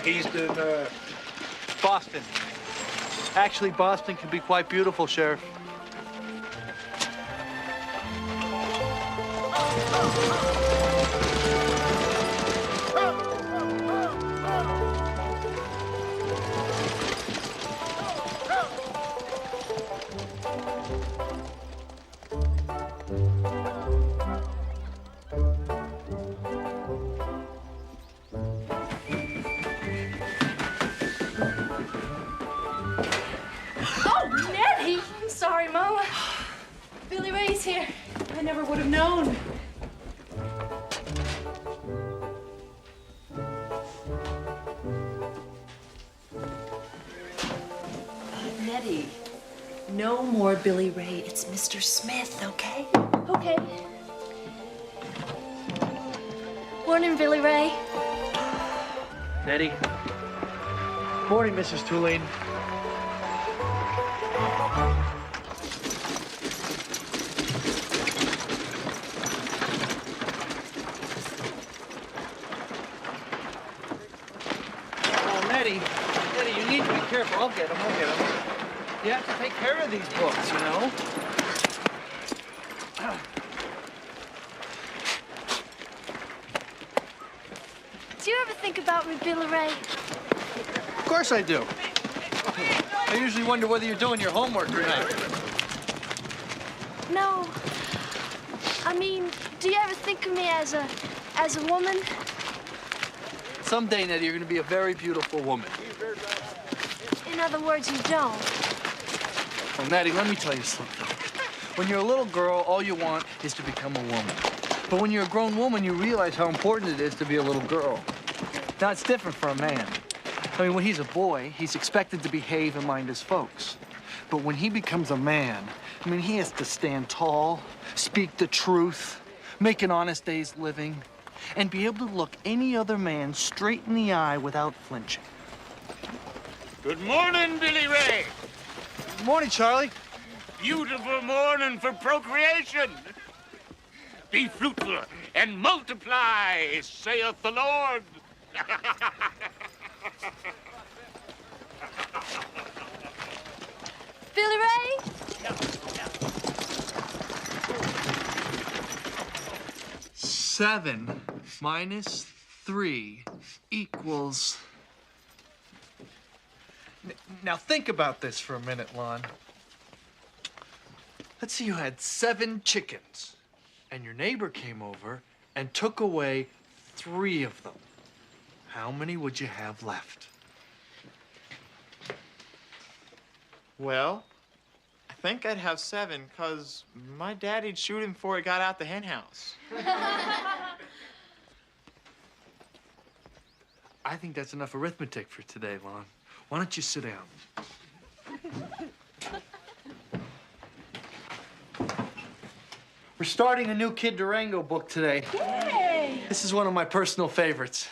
East of, Boston. Actually, Boston can be quite beautiful, Sheriff. Sorry, Mama. Billy Ray's here. I never would have known. Nettie, no more Billy Ray. It's Mr. Smith, okay? Okay. Morning, Billy Ray. Nettie. Morning, Mrs. Tulane. Nettie, you need to be careful. I'll get them. You have to take care of these books, you know? Do you ever think about me, Billy Ray? Of course I do. I usually wonder whether you're doing your homework or not. No. I mean, do you ever think of me as a woman? Someday, Nettie, you're going to be a very beautiful woman. In other words, you don't. Well, Nettie, let me tell you something. When you're a little girl, all you want is to become a woman. But when you're a grown woman, you realize how important it is to be a little girl. Now, it's different for a man. I mean, when he's a boy, he's expected to behave and mind his folks. But when he becomes a man, I mean, he has to stand tall, speak the truth, make an honest day's living, and be able to look any other man straight in the eye without flinching. Good morning, Billy Ray. Good morning, Charlie. Beautiful morning for procreation. Be fruitful and multiply, saith the Lord. Billy Ray? 7 minus 3 equals... Now think about this for a minute, Lon. Let's say you had 7 chickens, and your neighbor came over and took away 3 of them. How many would you have left? Well, I think I'd have 7, because my daddy'd shoot him before he got out the hen house. I think that's enough arithmetic for today, Lon. Why don't you sit down? We're starting a new Kid Durango book today. Yay! This is one of my personal favorites.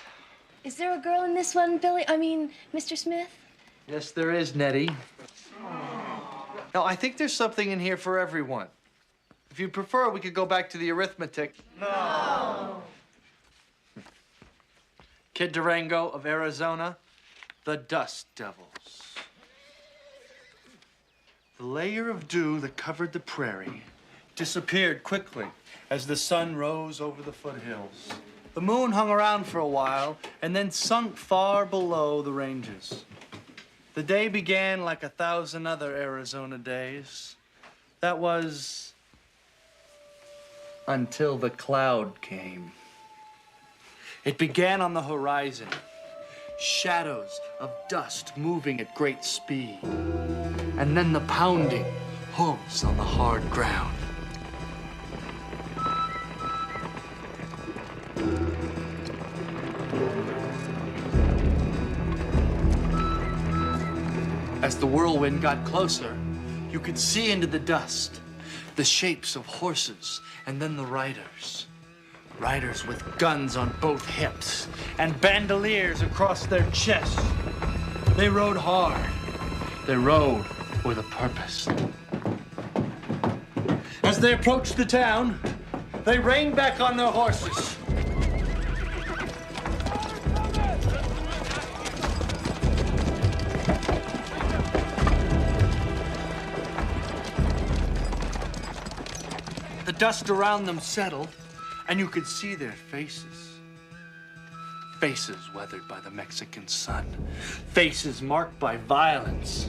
Is there a girl in this one, Mr. Smith? Yes, there is, Nettie. Now, I think there's something in here for everyone. If you prefer, we could go back to the arithmetic. No. Kid Durango of Arizona, the Dust Devils. The layer of dew that covered the prairie disappeared quickly as the sun rose over the foothills. The moon hung around for a while and then sunk far below the ranges. The day began like 1,000 other Arizona days. That was until the cloud came. It began on the horizon, shadows of dust moving at great speed, and then the pounding hooves on the hard ground. As the whirlwind got closer, you could see into the dust the shapes of horses and then the riders. Riders with guns on both hips and bandoliers across their chests. They rode hard. They rode with a purpose. As they approached the town, they reined back on their horses. dust around them settled, and you could see their faces. Faces weathered by the Mexican sun. Faces marked by violence.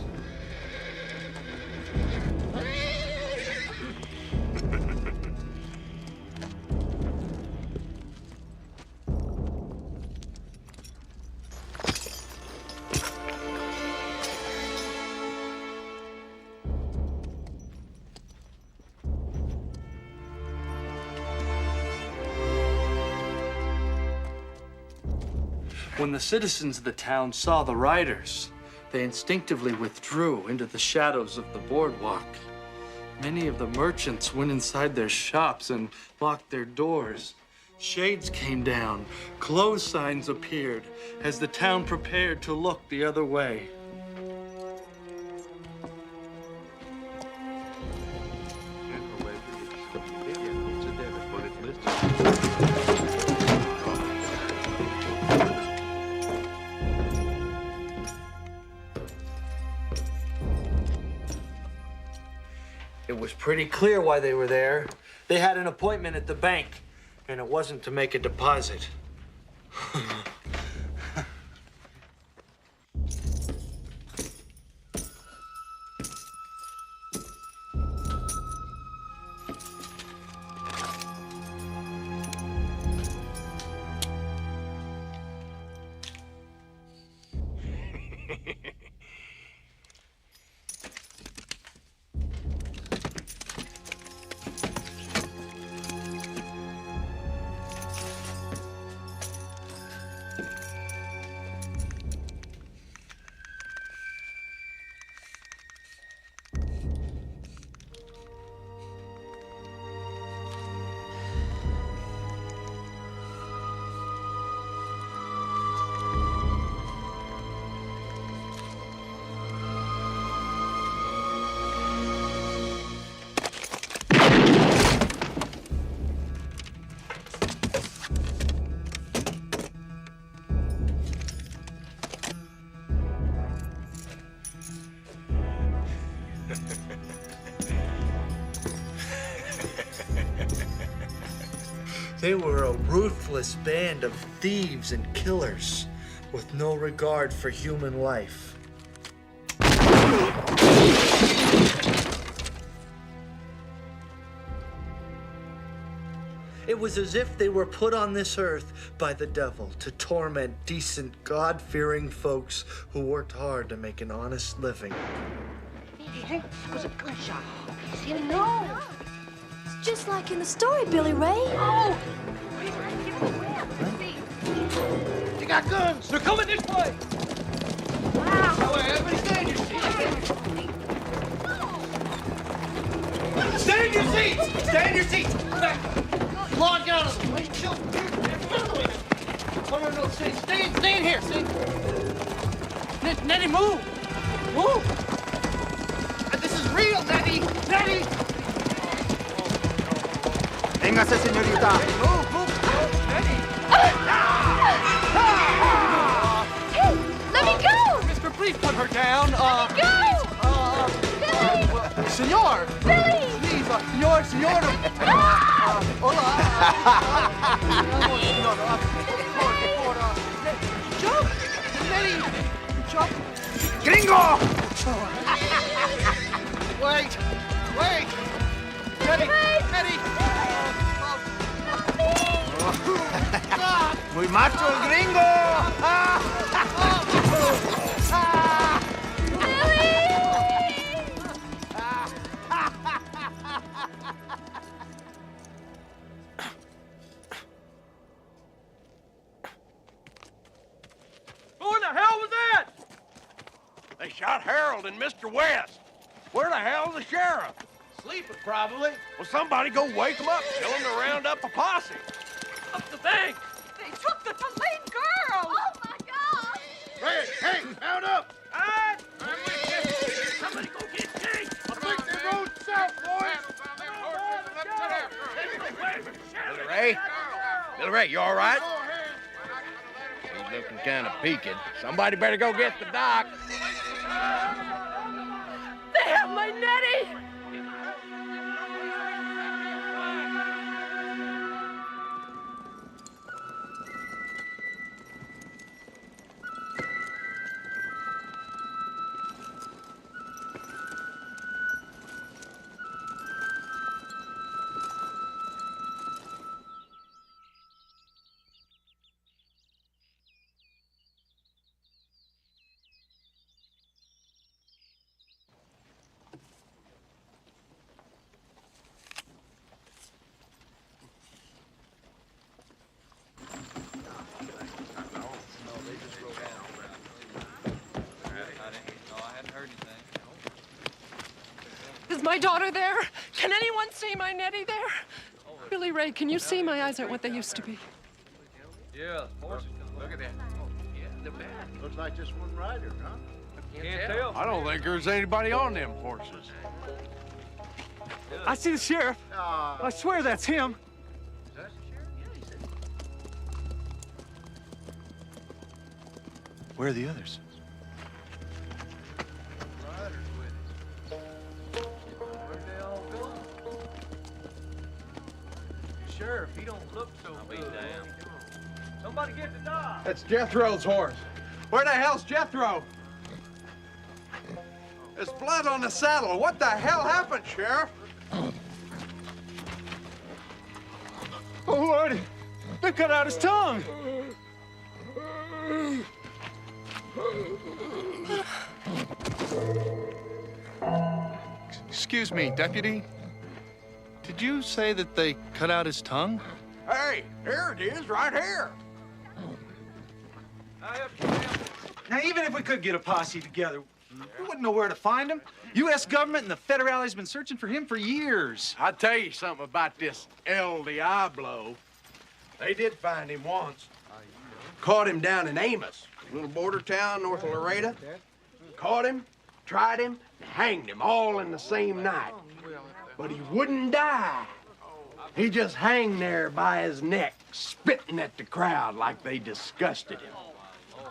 When the citizens of the town saw the riders, they instinctively withdrew into the shadows of the boardwalk. Many of the merchants went inside their shops and locked their doors. Shades came down, close signs appeared as the town prepared to look the other way. It was pretty clear why they were there. They had an appointment at the bank, and it wasn't to make a deposit. They were a ruthless band of thieves and killers with no regard for human life. It was as if they were put on this earth by the devil to torment decent, God-fearing folks who worked hard to make an honest living. It was a gunshot. No. It's just like in the story, Billy Ray. Oh! They got guns! They're coming this way! Wow! Everybody stand your seats! Stay in your seats! Stay in your seats! Back! Come on, get out of the way! Chill! No, stay in here, stay. Nettie, move! Move! This is real, Nettie! Nettie! Véngase, señorita. Move! Nettie! Hey, let me go! Mister, please put her down. Let me go! Billy! Senor! Billy! Please, senor! Hola! Jump! Nettie! Jump! Gringo! Wait! Nettie! Muy macho el gringo! Who in the hell was that? They shot Harold and Mr. West. Where the hell's the sheriff? Sleeping, probably. Well, somebody go wake him up. Tell him to round up a posse. Up the bank. They took the Tulane girl! Oh, my God! Hey, mount up! I'm with you. Somebody go get Jake. I think they rode south, boys. Billy Ray, you all right? He's looking kind of peaked. Somebody better go get the doc. They have my Nettie! my daughter there? Can anyone see my Nettie there? Billy Ray, can you see my eyes aren't what they used to be? Yeah, horses. Look at that. Oh, yeah, the bad. Looks like just one rider, huh? Can't tell. I don't think there's anybody on them horses. I see the sheriff. I swear that's him. Where are the others? Sheriff, he don't look so good. Somebody get the dog. That's Jethro's horse. Where the hell's Jethro? There's blood on the saddle. What the hell happened, Sheriff? Oh, Lordy. They cut out his tongue. Excuse me, deputy. Did you say that they cut out his tongue? Hey, here it is, right here. Now, even if we could get a posse together, we wouldn't know where to find him. U.S. government and the federale has been searching for him for years. I'll tell you something about this El Diablo. They did find him once. Caught him down in Amos, a little border town north of Laredo. Caught him, tried him, and hanged him all in the same night. But he wouldn't die. He just hung there by his neck, spitting at the crowd like they disgusted him.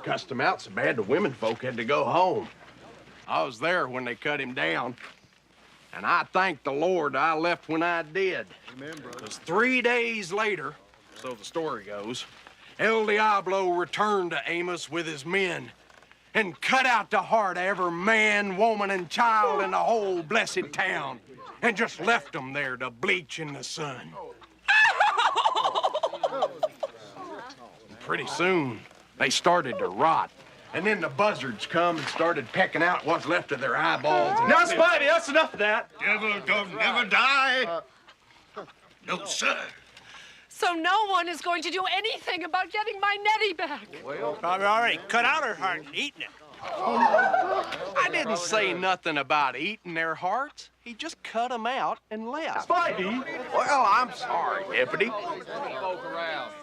Cussed him out so bad the women folk had to go home. I was there when they cut him down. And I thank the Lord I left when I did. Because 3 days later, so the story goes, El Diablo returned to Amos with his men and cut out the heart of every man, woman, and child in the whole blessed town and just left them there to bleach in the sun. Pretty soon, they started to rot. And then the buzzards come and started pecking out what's left of their eyeballs. Now, Spivey, that's enough of that. Devil don't never die. No, sir. So no one is going to do anything about getting my Nettie back. Probably already cut out her heart and eaten it. I didn't say nothing about eating their hearts. He just cut them out and left. Spivey. Well, I'm sorry, deputy.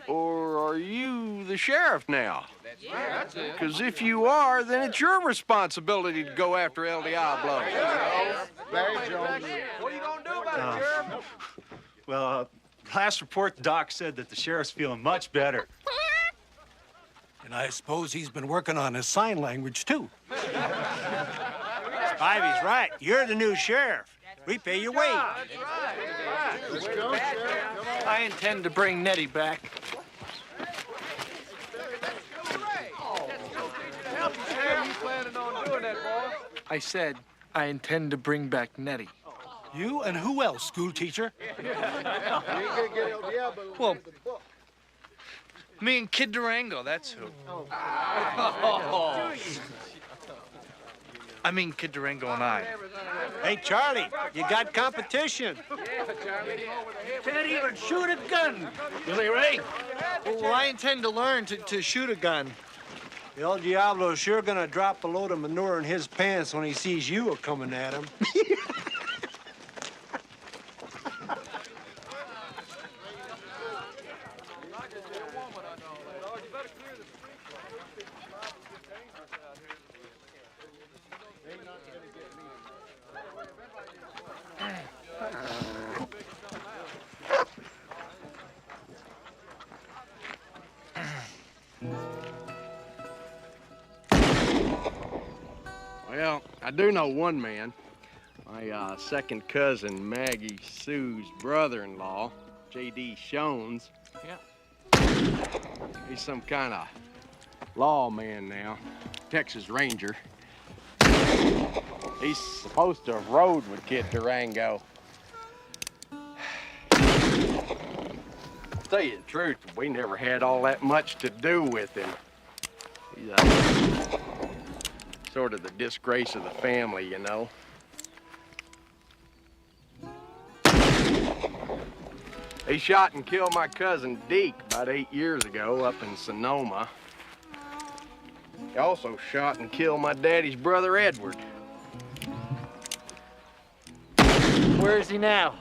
Or are you the sheriff now? That's it. Because if you are, then it's your responsibility to go after El Diablo. What are you gonna do about it, Sheriff? Well, last report, the doc said that the sheriff's feeling much better. And I suppose he's been working on his sign language, too. Spivey's right. You're the new sheriff. We pay your wage. Let's go, Sheriff. I intend to bring Nettie back. I said I intend to bring back Nettie. You and who else, school teacher? Well, me and Kid Durango, that's who. I mean Kid Durango and I. Hey, Charlie, you got competition. Can't even shoot a gun. Billy Ray. Well, I intend to learn to shoot a gun. El Diablo's sure gonna drop a load of manure in his pants when he sees you coming at him. Well, I do know one man. My second cousin, Maggie Sue's brother-in-law, J.D. Shones. Yeah. He's some kind of lawman now, Texas Ranger. He's supposed to have rode with Kid Durango. Tell you the truth, we never had all that much to do with him. He's sort of the disgrace of the family, you know. He shot and killed my cousin Deke about 8 years ago up in Sonoma. He also shot and killed my daddy's brother Edward. Where is he now?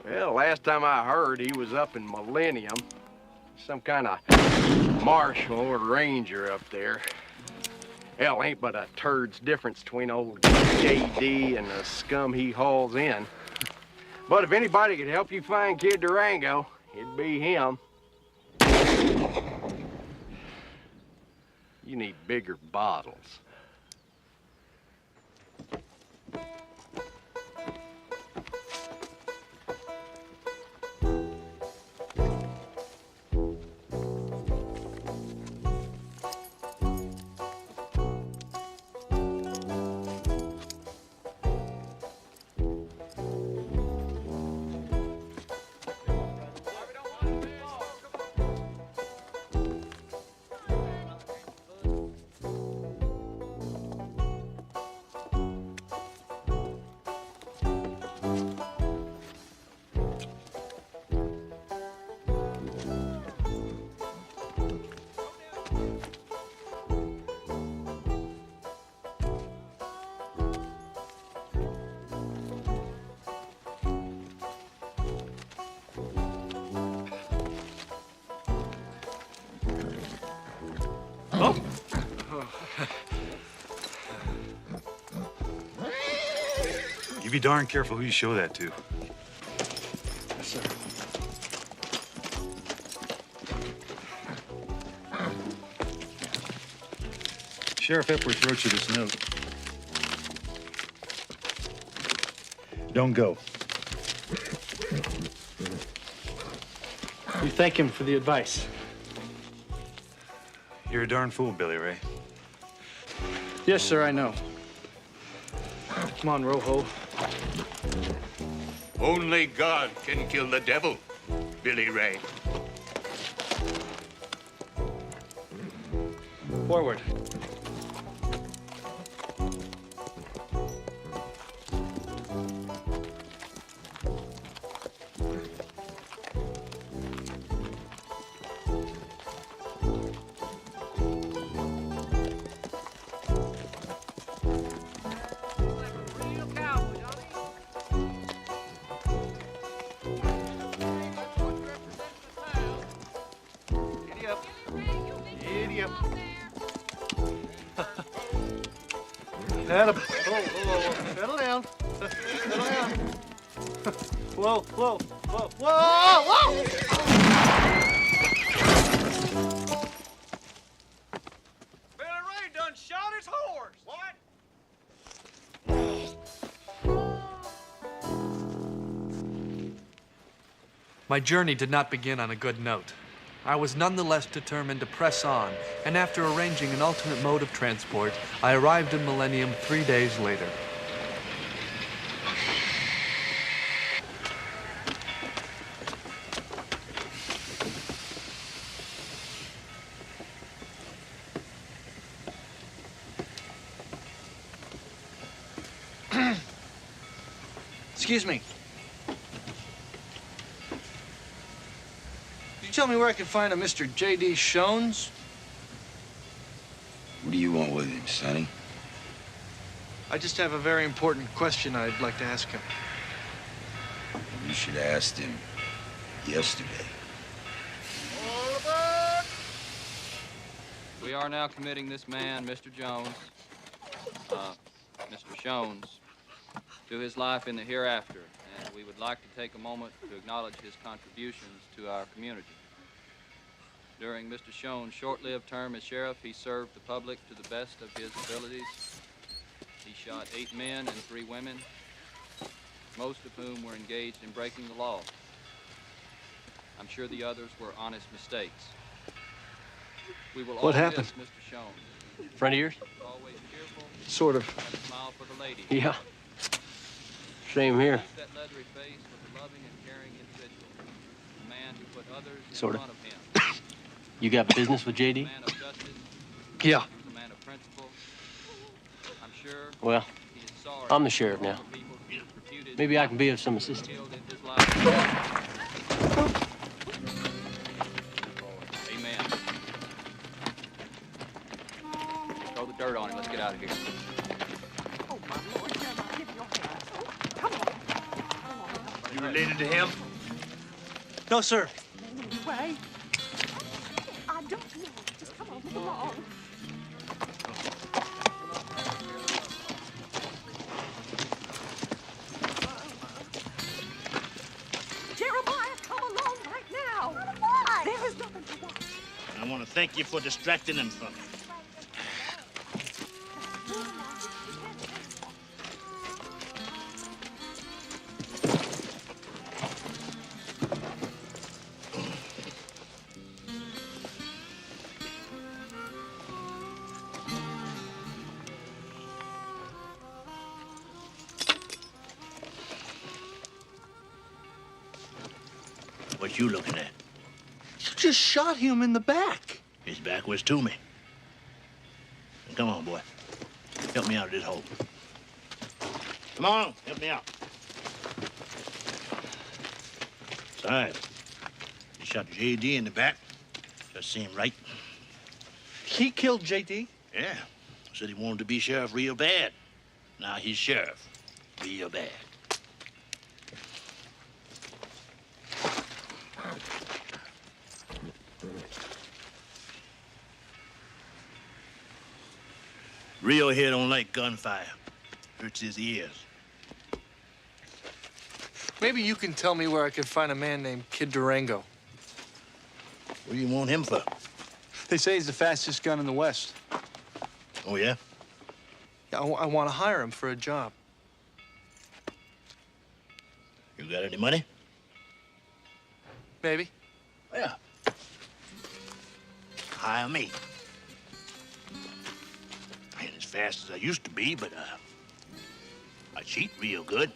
Well, last time I heard, he was up in Millennium. Some kind of marshal or ranger up there. Hell, ain't but a turd's difference between old JD and the scum he hauls in. But if anybody could help you find Kid Durango, it'd be him. You need bigger bottles. You be darn careful who you show that to. Yes, sir. Sheriff Epworth wrote you this note. Don't go. You thank him for the advice. You're a darn fool, Billy Ray. Yes, sir, I know. Come on, Rojo. Only God can kill the devil, Billy Ray. Forward. Whoa. Settle down. Settle down. Whoa. Billy Ray done shot his horse. What? My journey did not begin on a good note. I was nonetheless determined to press on, and after arranging an alternate mode of transport, I arrived in Millennium 3 days later. Excuse me. Could you tell me where I can find a Mr. J.D. Shones? What do you want with him, Sonny? I just have a very important question I'd like to ask him. You should have asked him yesterday. We are now committing this man, Mr. Jones, Mr. Shones, to his life in the hereafter, and we would like to take a moment to acknowledge his contributions to our community. During Mr. Shones' short-lived term as sheriff, he served the public to the best of his abilities. He shot 8 men and 3 women, most of whom were engaged in breaking the law. I'm sure the others were honest mistakes. We will all miss Mr. Shones. Friend of yours? Always cheerful. Sort of. Had a smile for the lady. Yeah. Same here. That leathery face was a loving and caring individual. A man who put others in Sort of. front of him. You got business with JD? A man of justice. Yeah. A man of principle. I'm sure Well, he is sorry I'm the sheriff now. for people who reputed Maybe I can be of some assistance. killed in his life. Amen. Throw the dirt on him. Let's get out of here. Oh, my Lord, give me your hand. Come on. You related to him? No, sir. Ray? I don't know. Just come on, come along. Jeremiah, come along right now. What? There is nothing to watch. I want to thank you for distracting him from me. What you looking at? You just shot him in the back. His back was to me. Come on, boy. Help me out of this hole. Come on, help me out. It's all right. He shot J.D. in the back. Just seemed right. He killed J.D.? Yeah. Said he wanted to be sheriff real bad. Now he's sheriff. Real bad. Rio here don't like gunfire. Hurts his ears. Maybe you can tell me where I can find a man named Kid Durango. What do you want him for? They say he's the fastest gun in the West. Oh, yeah? Yeah, I want to hire him for a job. You got any money? Maybe. Yeah. Hire me. I ain't as fast as I used to be, but I cheat real good.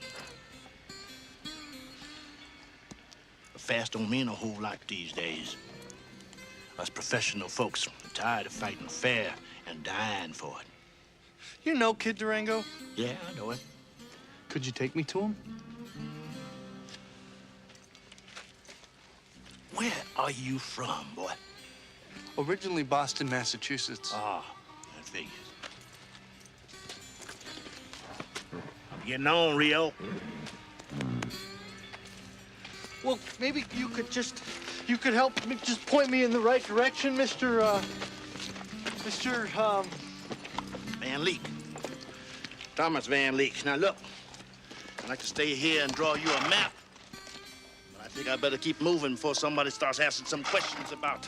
But fast don't mean a whole lot these days. Us professional folks are tired of fighting fair and dying for it. You know Kid Durango? Yeah, I know it. Could you take me to him? Where are you from, boy? Originally Boston, Massachusetts. Ah, that figures. I'm getting on, Rio. Well, maybe you could help me, just point me in the right direction, Mr. Van Leek. Thomas Van Leek. Now, look, I'd like to stay here and draw you a map. But I think I better keep moving before somebody starts asking some questions about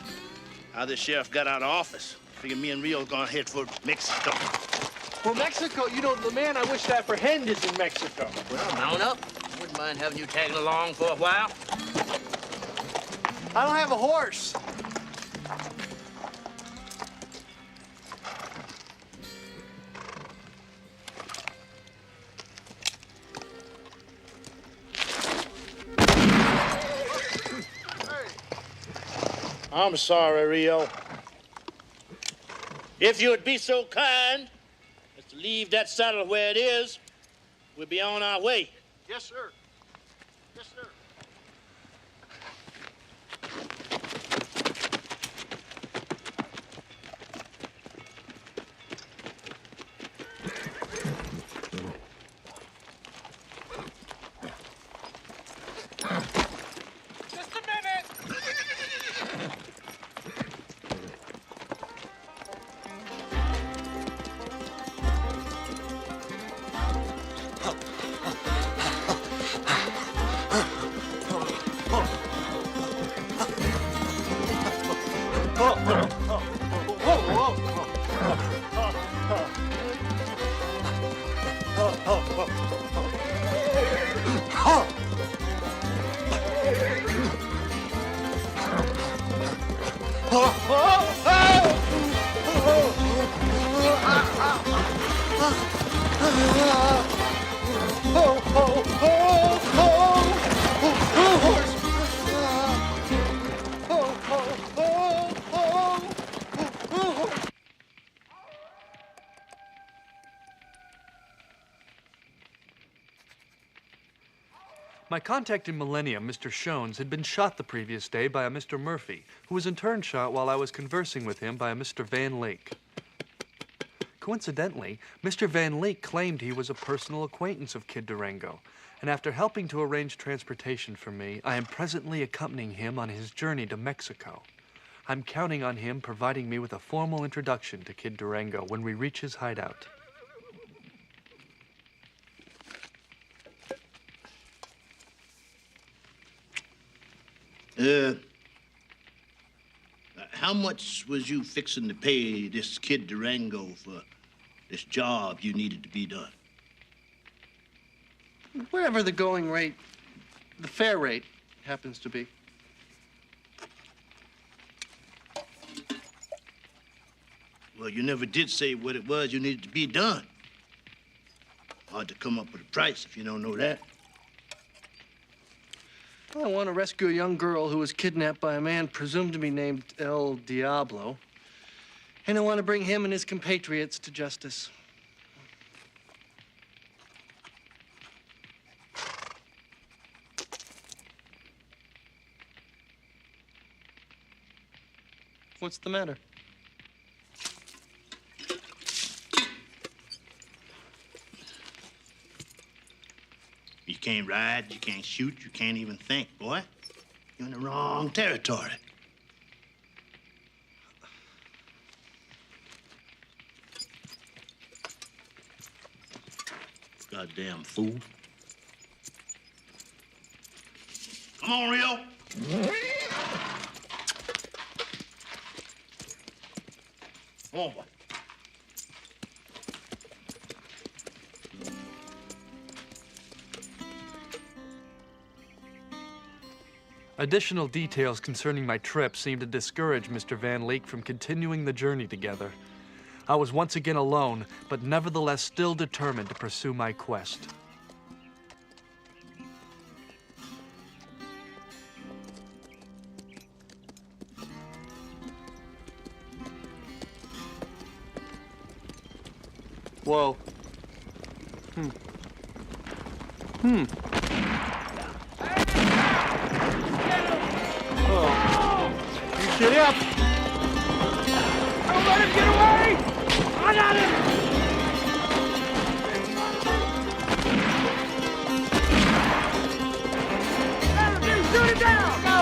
how this sheriff got out of office. Figure me and Rio are gonna head for Mexico. Well, Mexico, you know, the man I wish to apprehend is in Mexico. Well, mount up. Wouldn't mind having you tagging along for a while. I don't have a horse. I'm sorry, Rio. If you would be so kind as to leave that saddle where it is, we'll be on our way. Yes, sir. Yes, sir. Just a minute. My contact in Millennium, Mr. Shones, had been shot the previous day by a Mr. Murphy, who was in turn shot while I was conversing with him by a Mr. Van Lake. Coincidentally, Mr. Van Leek claimed he was a personal acquaintance of Kid Durango, and after helping to arrange transportation for me, I am presently accompanying him on his journey to Mexico. I'm counting on him providing me with a formal introduction to Kid Durango when we reach his hideout. How much was you fixing to pay this Kid Durango for this job you needed to be done? Wherever the going rate, the fair rate, happens to be. Well, you never did say what it was you needed to be done. Hard to come up with a price if you don't know that. I want to rescue a young girl who was kidnapped by a man presumed to be named El Diablo. And I want to bring him and his compatriots to justice. What's the matter? You can't ride, you can't shoot, you can't even think, boy. You're in the wrong territory. Goddamn fool. Come on, Rio. Come on, boy. Additional details concerning my trip seemed to discourage Mr. Van Leek from continuing the journey together. I was once again alone, but nevertheless still determined to pursue my quest. Whoa. Get up! Don't let him get away! I got him! Let him do! Shoot him down! Go!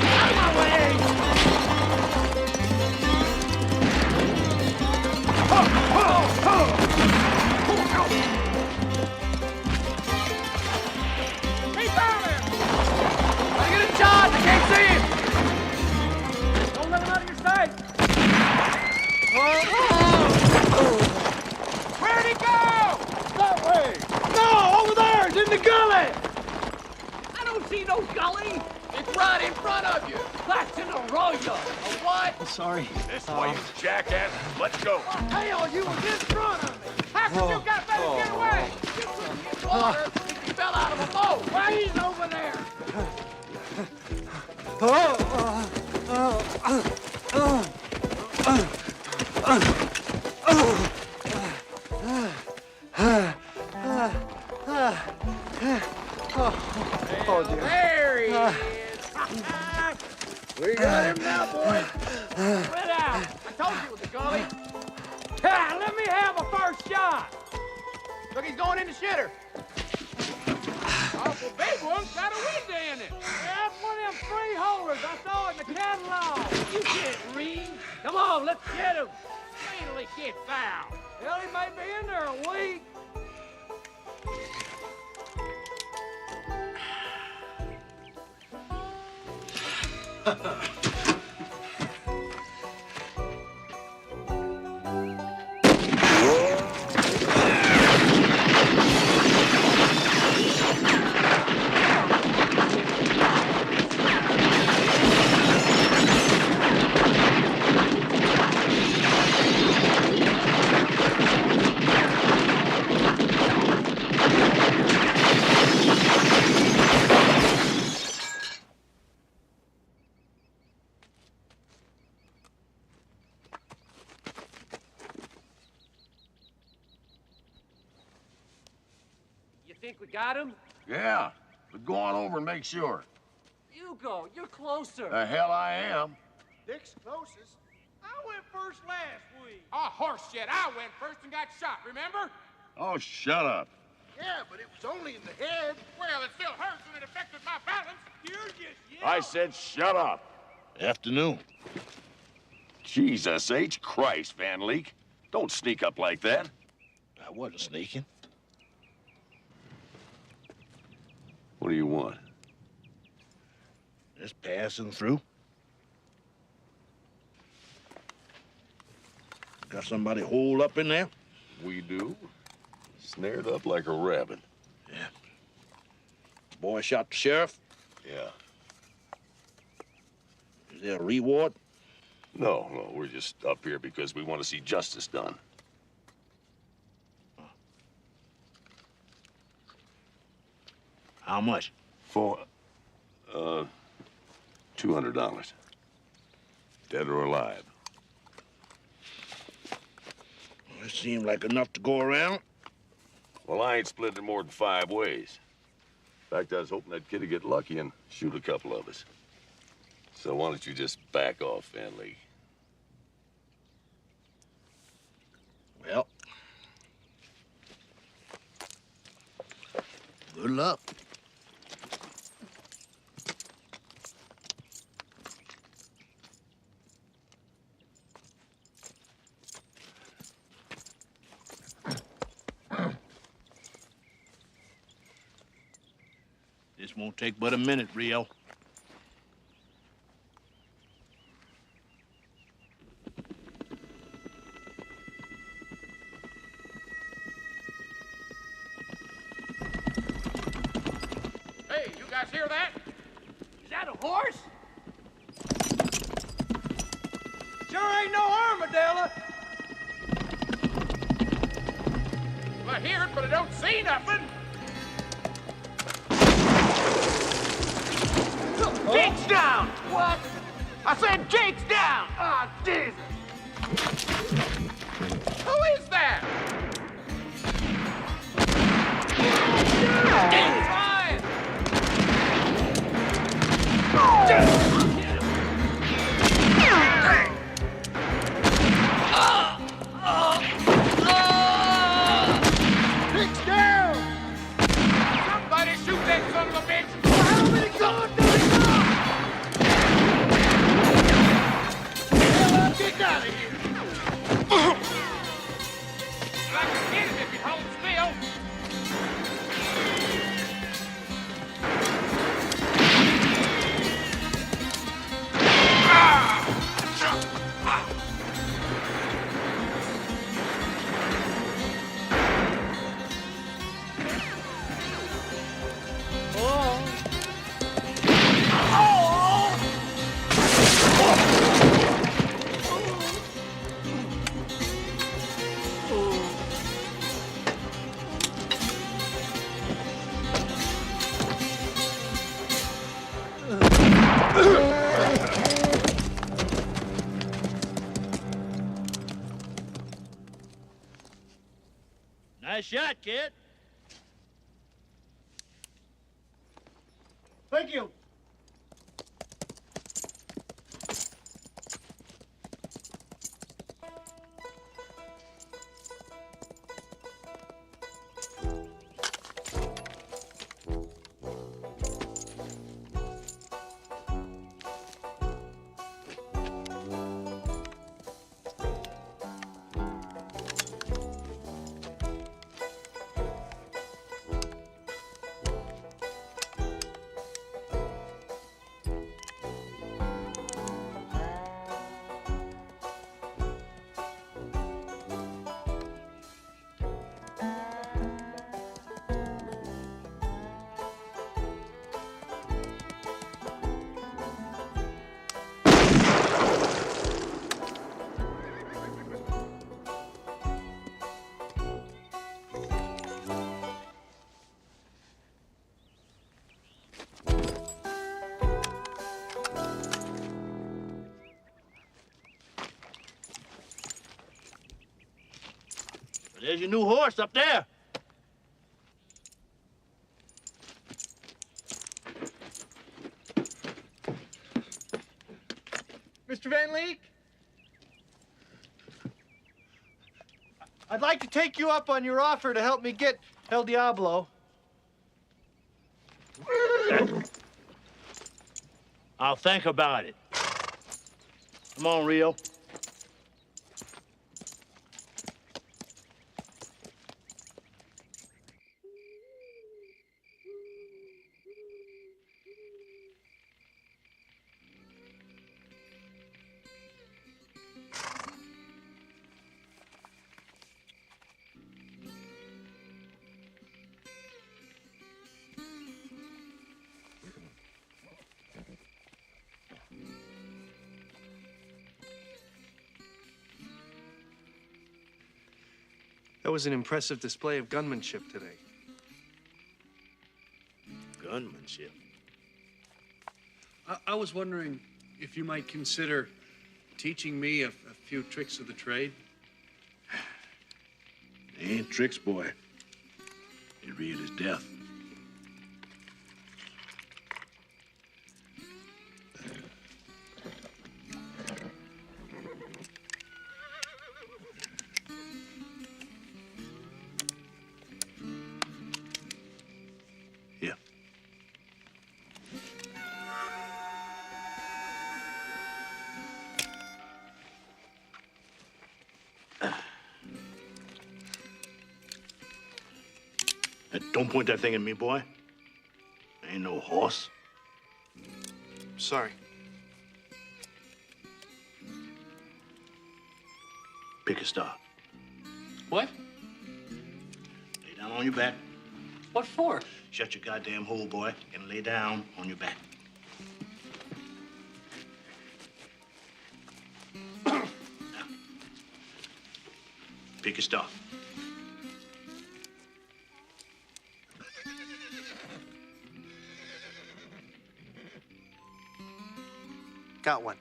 Out of my way! Ho! Ho! Ho! I can't see him! Don't let him out of your sight! Where'd he go? That way! No, over there! It's in the gully! I don't see no gully! It's right in front of you! That's an arroyo! A what? I'm sorry. This way, you jackass! Let's go! Hell, you was in front of me! How could you got better get away? You couldn't get water if you fell out of a boat! Why, he's over there! There he is! We got him now, boys! Split out! I told you it was a gully! Let me have a first shot! Look, he's going in the shitter! Awful big one, got a window in it. That's one of them freeholders I saw in the catalog. You can't read. Come on, let's get him. Wait till he gets found. Hell, he may be in there a week. Think we got him? Yeah, but go on over and make sure. You You go. You're closer. The hell I am. Dick's closest. I went first last week. Oh, horse shit. I went first and got shot, remember? Oh, shut up. Yeah, but it was only in the head. Well, it still hurts and it affected my balance. You're just yelling. I said shut up. Afternoon. Jesus H. Christ, Van Leek. Don't sneak up like that. I wasn't sneaking. What do you want? Just passing through. Got somebody holed up in there? We do. Snared up like a rabbit. Yeah. Boy shot the sheriff? Yeah. Is there a reward? No, we're just up here because we want to see justice done. How much? For, $200. Dead or alive. It seemed like enough to go around. Well, I ain't splitting it more than 5 ways. In fact, I was hoping that kid would get lucky and shoot a couple of us. So why don't you just back off, Van Leek? Well, good luck. This won't take but a minute, Rio. Hey, you guys hear that? Is that a horse? Sure ain't no armadillo. Well, I hear it, but I don't see nothing. Jake's down! What? I said Jake's down! Ah, Jesus! Who is that? Jake's fine! Jake's down! Somebody shoot that son of a bitch! How many guns do we got? Get out of here! I can get him if he holds still. Nice shot, kid. Thank you. There's your new horse up there. Mr. Van Leek? I'd like to take you up on your offer to help me get El Diablo. I'll think about it. Come on, Rio. That was an impressive display of gunmanship today. Gunmanship? I was wondering if you might consider teaching me a few tricks of the trade. They ain't tricks, boy. They read as death. Here. Don't point that thing at me, boy. I ain't no horse. Sorry. Pick a star. What? Lay down on your back. What for? Shut your goddamn hole, boy, and lay down on your back. Now, pick a star. Got one.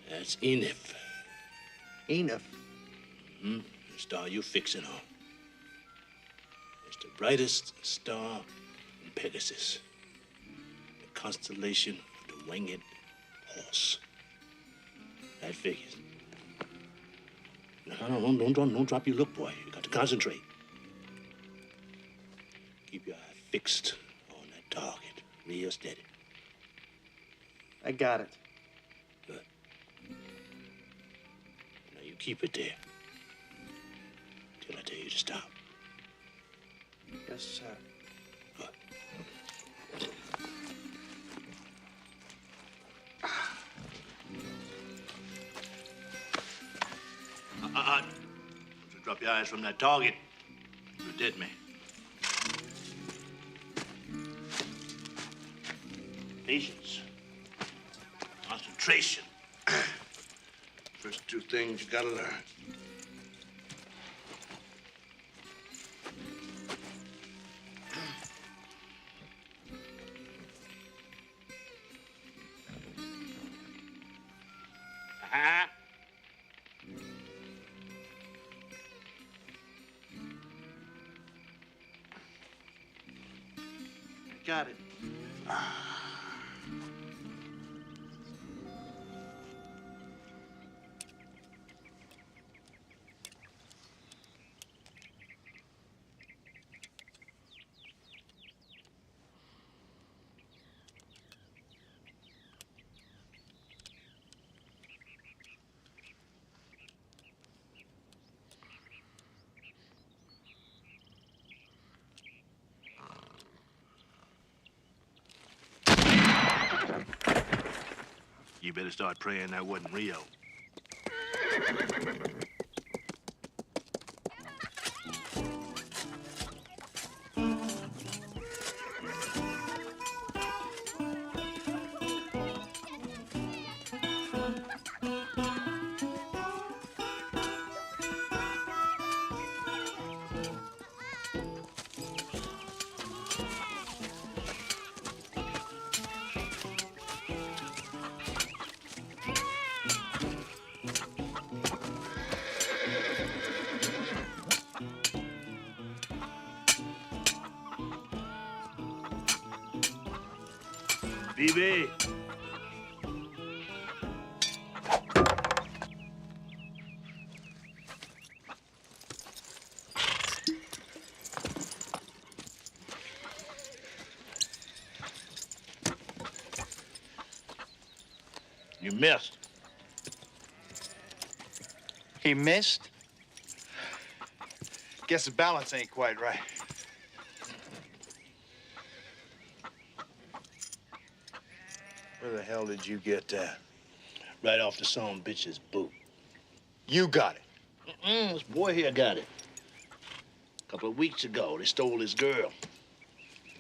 That's enough. Enough. Mm-hmm. The star you fixing on. It's the brightest star in Pegasus. The constellation of the winged horse. That figures. No, don't drop your look, boy. You got to concentrate. Keep your eye fixed on that target. Real steady. I got it. Good. Now you keep it there. Till I tell you to stop. Yes, sir. Don't you drop your eyes from that target. You're a dead man. Patience. Concentration. First two things you gotta learn. Ah. Got it. You better start praying that wasn't Rio. BB. You missed. He missed? Guess the balance ain't quite right. Where the hell did you get that? Right off the son bitch's boot. You got it. This boy here got it. A couple of weeks ago, they stole his girl.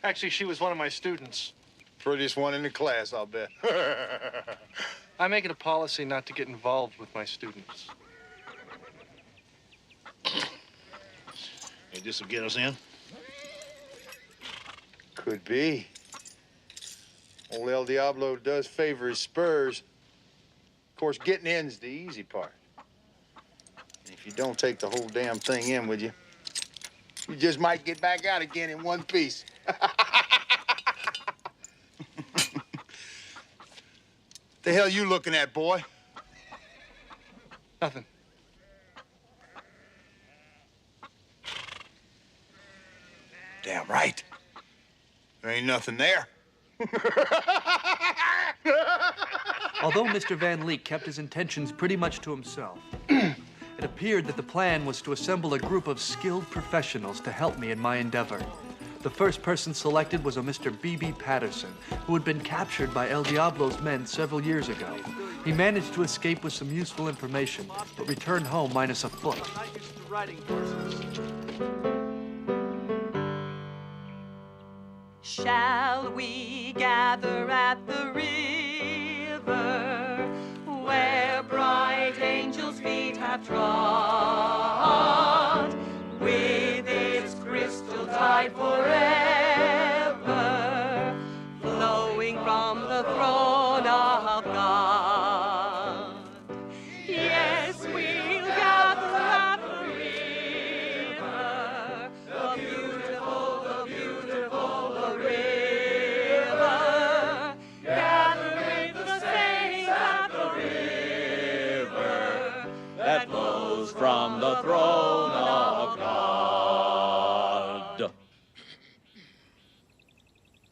Actually, she was one of my students. Prettiest one in the class, I'll bet. I make it a policy not to get involved with my students. Hey, this'll get us in? Could be. Old El Diablo does favor his spurs. Of course, getting in's the easy part. If you don't take the whole damn thing in with you, you just might get back out again in one piece. The hell you looking at, boy? Nothing. Damn right. There ain't nothing there. Although Mr. Van Leek kept his intentions pretty much to himself, it appeared that the plan was to assemble a group of skilled professionals to help me in my endeavor. The first person selected was a Mr. B.B. Patterson, who had been captured by El Diablo's men several years ago. He managed to escape with some useful information, but returned home minus a foot. Shall we gather at the river where bright angels' feet have trod, with its crystal tide forever flowing from the throne of God? Yes, we'll gather at the river, the beautiful river, gather with the saints at the river that flows from the throne of God.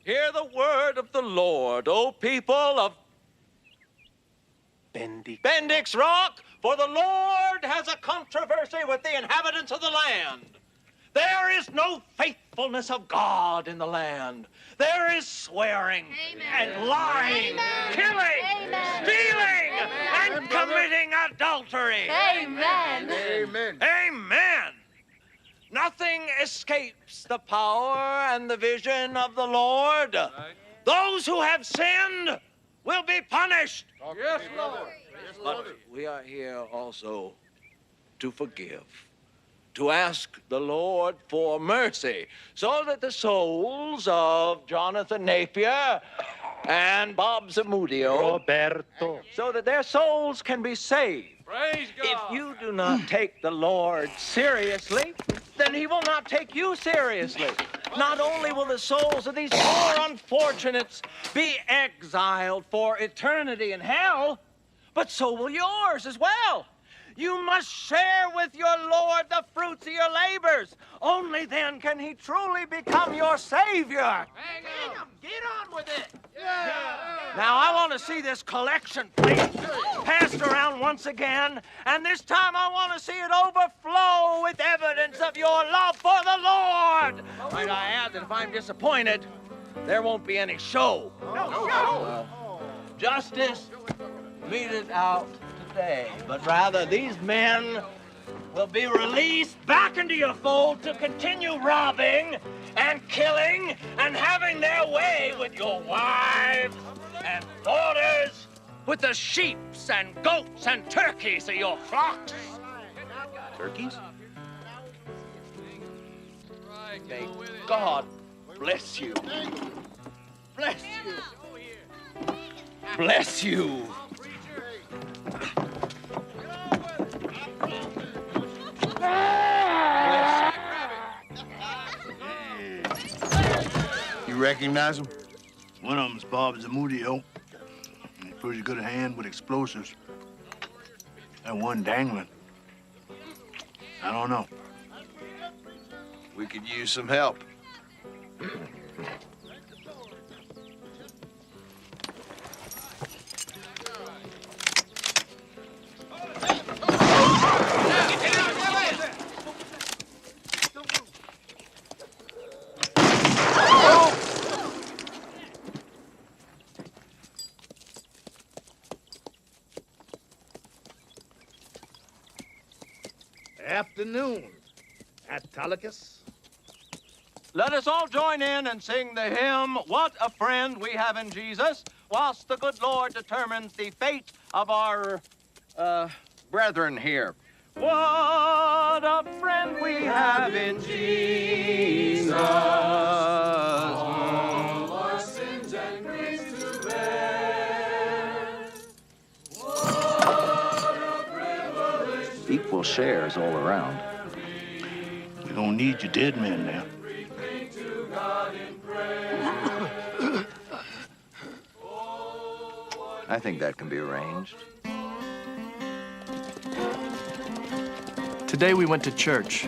Hear the word of the Lord, O people of Bendix Rock, for the Lord has a controversy with the inhabitants of the land. There is no faithfulness of God in the land. There is swearing and lying, killing, stealing, and committing adultery. Amen. Amen. Amen. Nothing escapes the power and the vision of the Lord. Those who have sinned will be punished. Yes, Lord. But we are here also to forgive, to ask the Lord for mercy, so that the souls of Jonathan Napier and Bob Zamudio, Roberto, so that their souls can be saved. Praise God. If you do not take the Lord seriously, then he will not take you seriously. Not only will the souls of these poor unfortunates be exiled for eternity in hell, but so will yours as well. You must share with your Lord the fruits of your labors. Only then can he truly become your Savior. Hang on. Get on with it. Yeah. Now, I want to see this collection plate passed around once again, and this time I want to see it overflow with evidence of your love for the Lord. Might I add that if I'm disappointed, there won't be any show. No show. Justice meted out today, but rather these men will be released back into your fold to continue robbing and killing and having their way with your wives and daughters, with the sheeps and goats and turkeys of your flocks. Turkeys? May God bless you. Bless you. Bless you. You recognize him? Well, One of them's Bob Zamudio. He's pretty good hand with explosives. That one dangling. I don't know. We could use some help. Afternoon, Autolycus. Let us all join in and sing the hymn, What a Friend We Have in Jesus, whilst the good Lord determines the fate of our, brethren here. What a friend we have in Jesus. All our sins and griefs to bear. What a privilege. Equal shares all around. We don't need your dead men now. To God in prayer. I think that can be arranged. Today we went to church.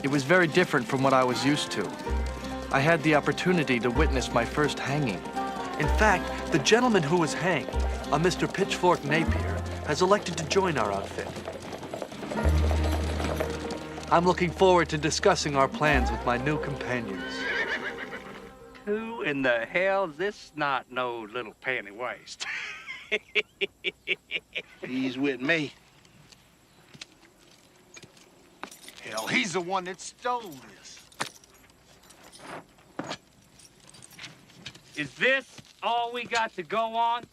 It was very different from what I was used to. I had the opportunity to witness my first hanging. In fact, the gentleman who was hanged, a Mr. Pitchfork Napier, has elected to join our outfit. I'm looking forward to discussing our plans with my new companions. Who in the hell's this snot-nosed little panty waist? He's with me. Hell, he's the one that stole this. Is this all we got to go on?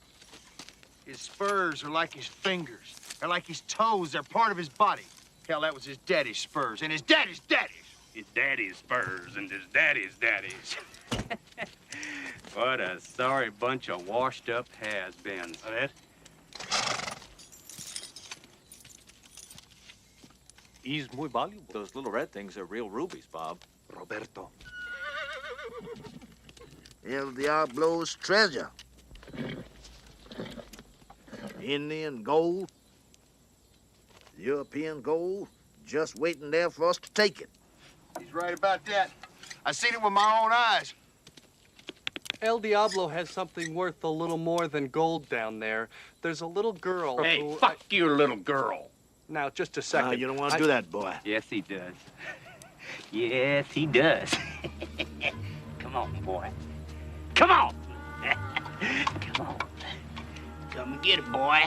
His spurs are like his fingers. They're like his toes. They're part of his body. Hell, that was his daddy's spurs and his daddy's daddy's. His daddy's spurs and his daddy's daddies. What a sorry bunch of washed-up has-beens. That? He's muy valuable. Those little red things are real rubies, Bob. Roberto. El Diablo's treasure. Indian gold, European gold, just waiting there for us to take it. He's right about that. I seen it with my own eyes. El Diablo has something worth a little more than gold down there. There's a little girl Hey, who... fuck you, little girl. Now, just a second. You don't want to do that, boy. Yes, he does. Yes, he does. Come on, boy. Come on. Come on. Come and get it, boy.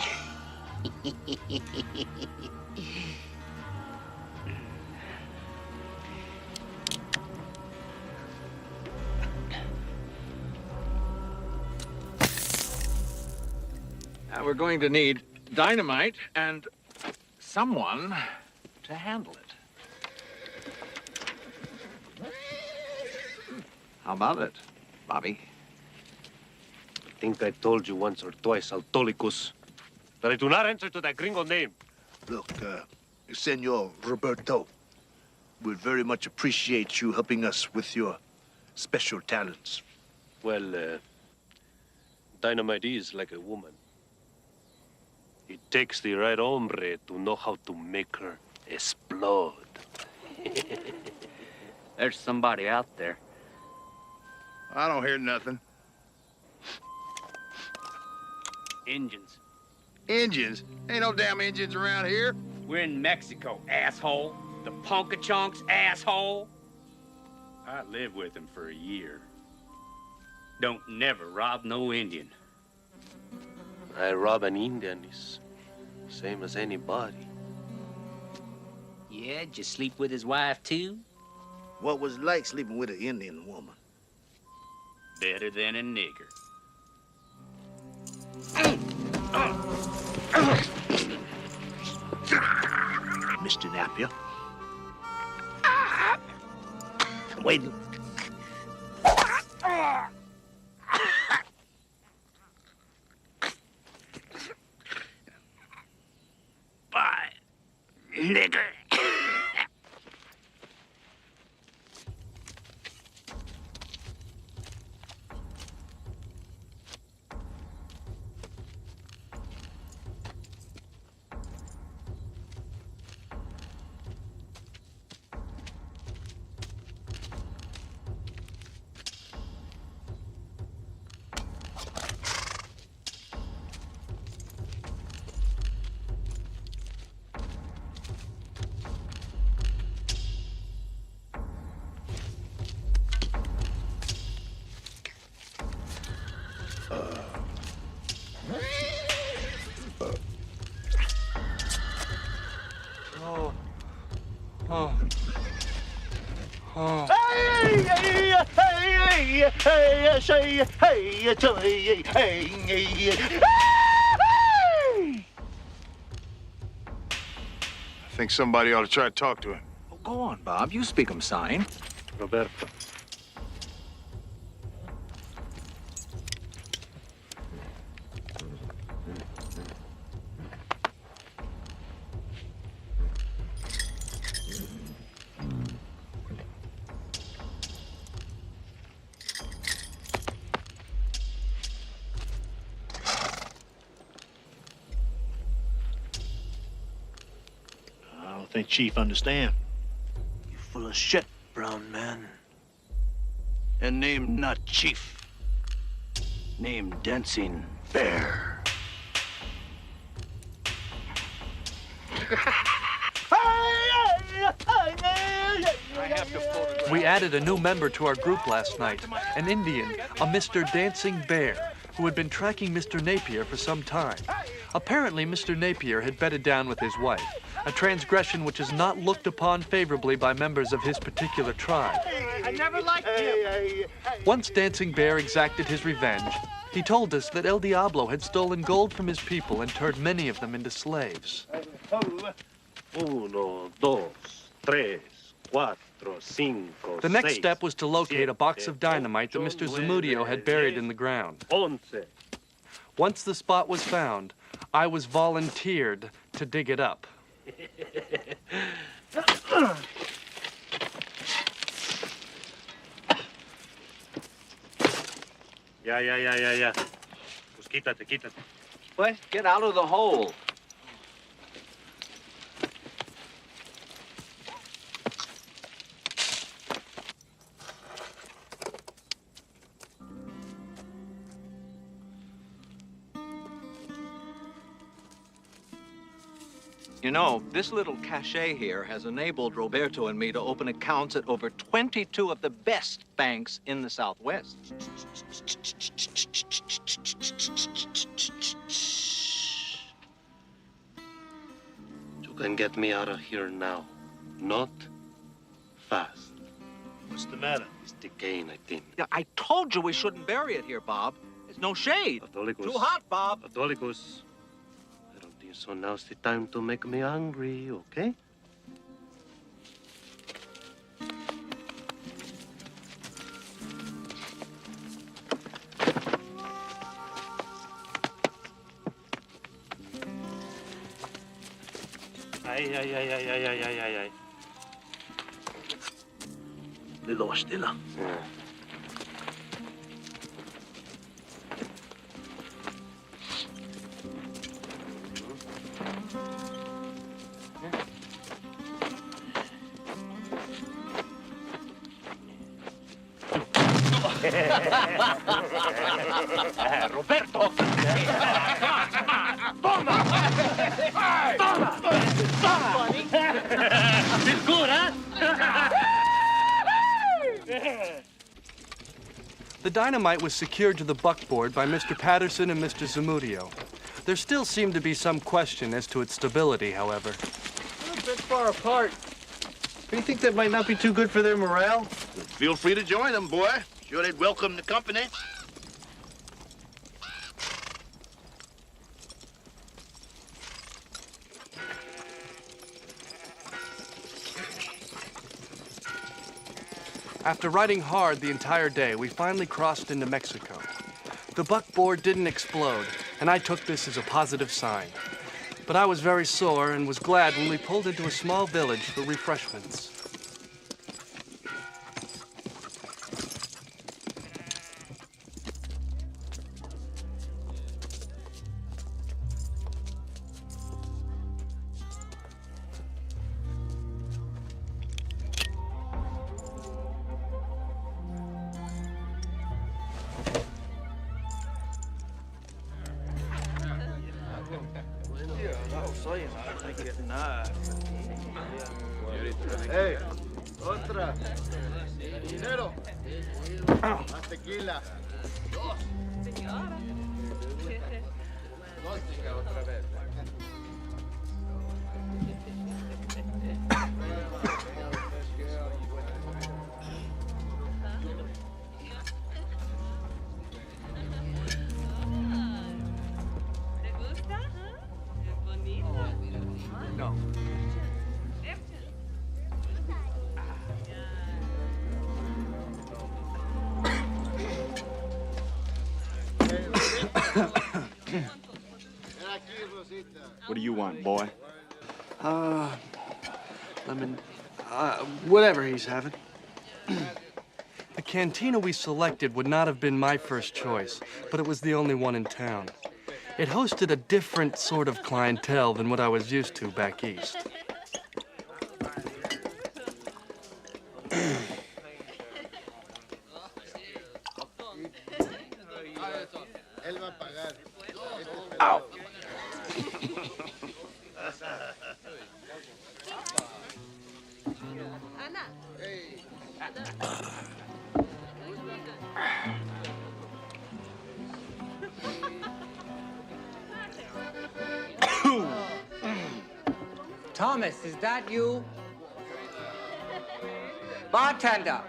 Now we're going to need dynamite and someone to handle it. How about it, Bobby? I think I told you once or twice, Autolycus, that I do not answer to that gringo name. Look, Senor Roberto, we'd very much appreciate you helping us with your special talents. Well, dynamite is like a woman. It takes the right hombre to know how to make her explode. There's somebody out there. I don't hear nothing. Engines. Engines? Ain't no damn engines around here. We're in Mexico, asshole. The Punkachonks, asshole. I lived with him for a year. Don't never rob no Indian. I rob an Indian is same as anybody. Yeah, did you sleep with his wife, too? What was it like sleeping with an Indian woman? Better than a nigger. Mr. Napier. Waiting. Bye, nigger. hey, say, hey, hey, hey. I think somebody ought to try to talk to him. Oh, go on, Bob. You speak him sign. Roberto. I don't think Chief understand. You full of shit, brown man. And name not Chief. Name Dancing Bear. We added a new member to our group last night, an Indian, a Mr. Dancing Bear, who had been tracking Mr. Napier for some time. Apparently, Mr. Napier had bedded down with his wife, a transgression which is not looked upon favorably by members of his particular tribe. I never liked him. Once Dancing Bear exacted his revenge, he told us that El Diablo had stolen gold from his people and turned many of them into slaves. Uno, dos, tres, cuatro, cinco, The next seis, step was to locate a box of siete, dynamite that Mr. Zamudio had buried in the ground. Once the spot was found, I was volunteered to dig it up. Ya. Pues quítate. What? Get out of the hole. You know, this little cachet here has enabled Roberto and me to open accounts at over 22 of the best banks in the Southwest. You can get me out of here now. Not fast. What's the matter? It's decaying, I think. Yeah, I told you we shouldn't bury it here, Bob. There's no shade. Catholicos. Too hot, Bob. Catholicos. I don't think so. Now's the time to make me angry, okay? Ay. Little stiller. Yeah. Roberto! Toma! Funny. It's good, huh? The dynamite was secured to the buckboard by Mr. Patterson and Mr. Zamudio. There still seemed to be some question as to its stability, however. We're a bit far apart. Do you think that might not be too good for their morale? Feel free to join them, boy. Sure they'd welcome the company. After riding hard the entire day, we finally crossed into Mexico. The buckboard didn't explode, and I took this as a positive sign. But I was very sore and was glad when we pulled into a small village for refreshments. Hey, otra. Dinero. Más tequila. Vodka otra vez. What do you want, boy? Whatever he's having. The cantina we selected would not have been my first choice, but it was the only one in town. It hosted a different sort of clientele than what I was used to back east. Ow. Thomas, is that you? Bartender,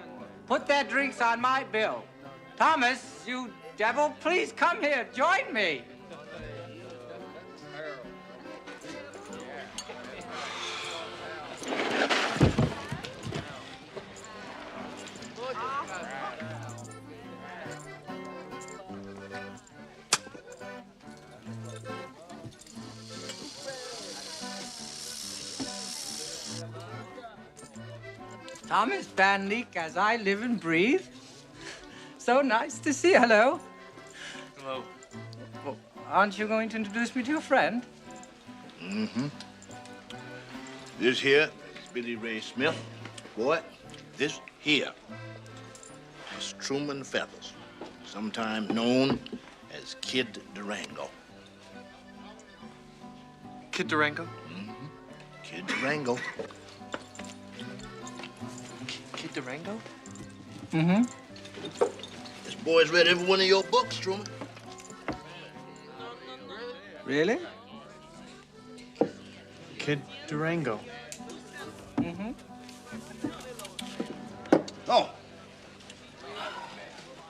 put their drinks on my bill. Thomas, you devil, please come here, join me. Thomas Van Leek, as I live and breathe. So nice to see you. Hello. Hello. Well, aren't you going to introduce me to your friend? Mm-hmm. This here is Billy Ray Smith. Boy, this here is Truman Feathers, sometimes known as Kid Durango. Kid Durango? Mm-hmm. Kid Durango. Kid Durango? Mm-hmm. This boy's read every one of your books, Truman. Really? Kid Durango. Mm-hmm. Oh.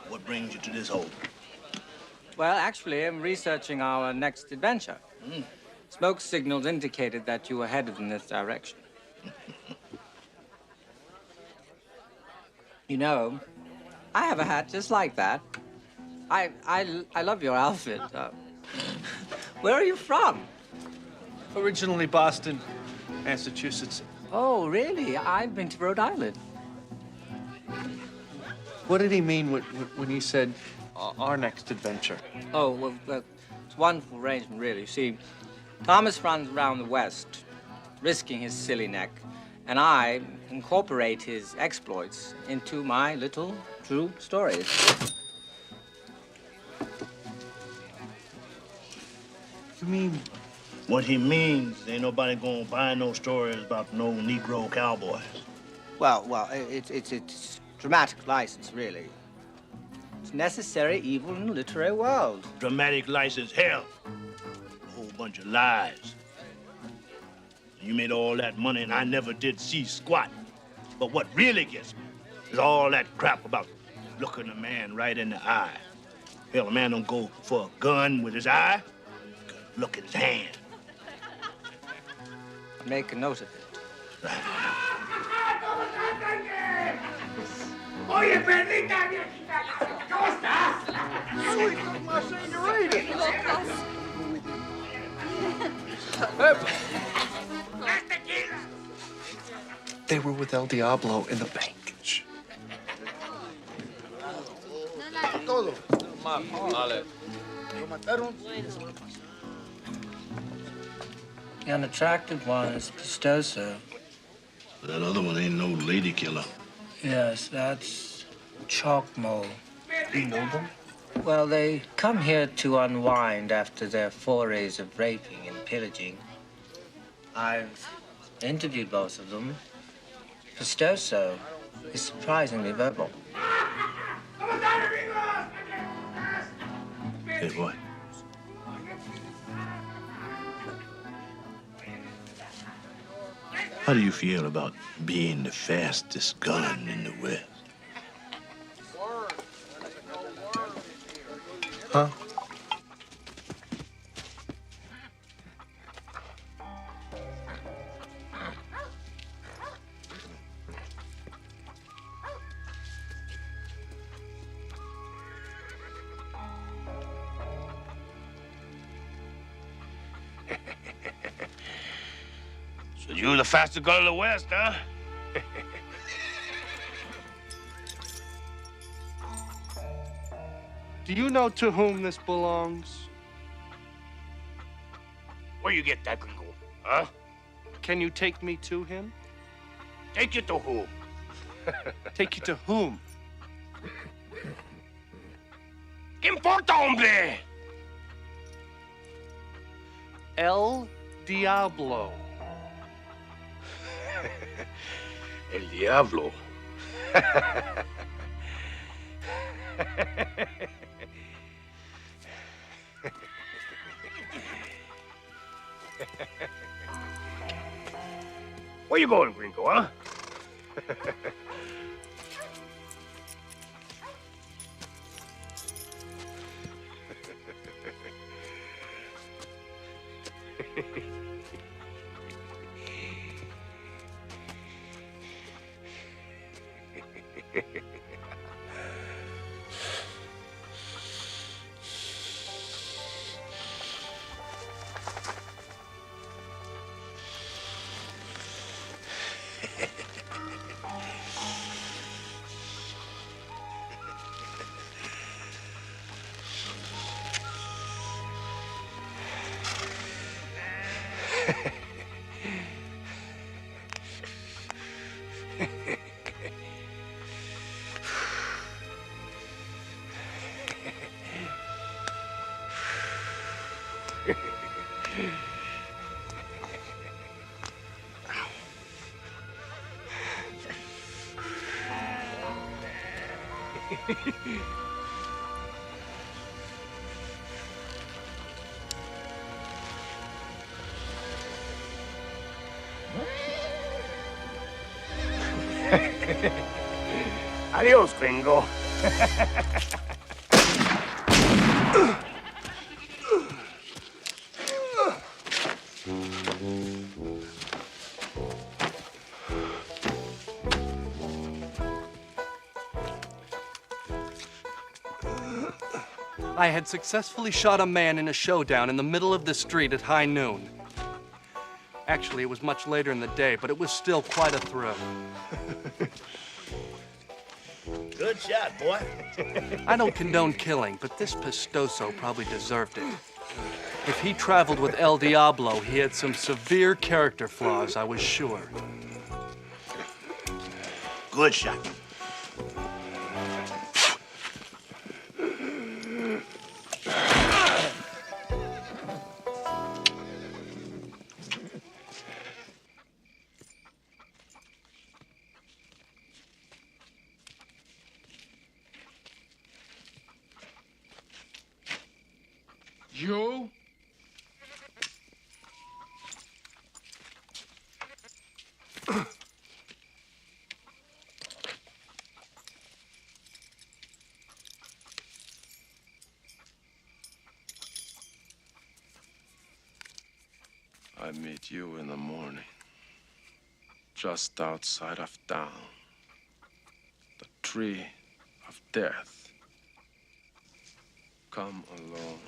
What brings you to this hole? Well, actually, I'm researching our next adventure. Smoke signals indicated that you were headed in this direction. You know, I have a hat just like that. I love your outfit. Where are you from? Originally Boston, Massachusetts. Oh, really? I've been to Rhode Island. What did he mean when he said our next adventure? Oh, well, it's a wonderful arrangement, really. You see, Thomas runs around the West, risking his silly neck, and I incorporate his exploits into my little true stories. You mean? What he means, ain't nobody gonna buy no stories about no Negro cowboys. Well, it's dramatic license, really. It's necessary evil in the literary world. Dramatic license, hell. A whole bunch of lies. You made all that money and I never did see squat. But what really gets me is all that crap about looking a man right in the eye. Hell, a man don't go for a gun with his eye. Look at his hand. Make a note of it. Oye, perdita viejita, ¿cómo estás? Uy, my señorita. They were with El Diablo in the bank. The unattractive one is Pistoso. That other one ain't no lady killer. Yes, that's Chalkmo. You know them? Well, they come here to unwind after their forays of raping and pillaging. I've interviewed both of them. Pistoso is surprisingly verbal. Hey, boy. How do you feel about being the fastest gun in the West? Huh? So you the fastest girl in the West, huh? Do you know to whom this belongs? Where you get that gringo, huh? Can you take me to him? Take you to who? Take you to whom? ¿Qué importa, hombre? El Diablo. El Diablo. Where you going, gringo, huh? Adios, gringo. I had successfully shot a man in a showdown in the middle of the street at high noon. Actually, it was much later in the day, but it was still quite a thrill. Good shot, boy. I don't condone killing, but this Pistoso probably deserved it. If he traveled with El Diablo, he had some severe character flaws, I was sure. Good shot. You? I meet you in the morning, just outside of town. The tree of death. Come alone.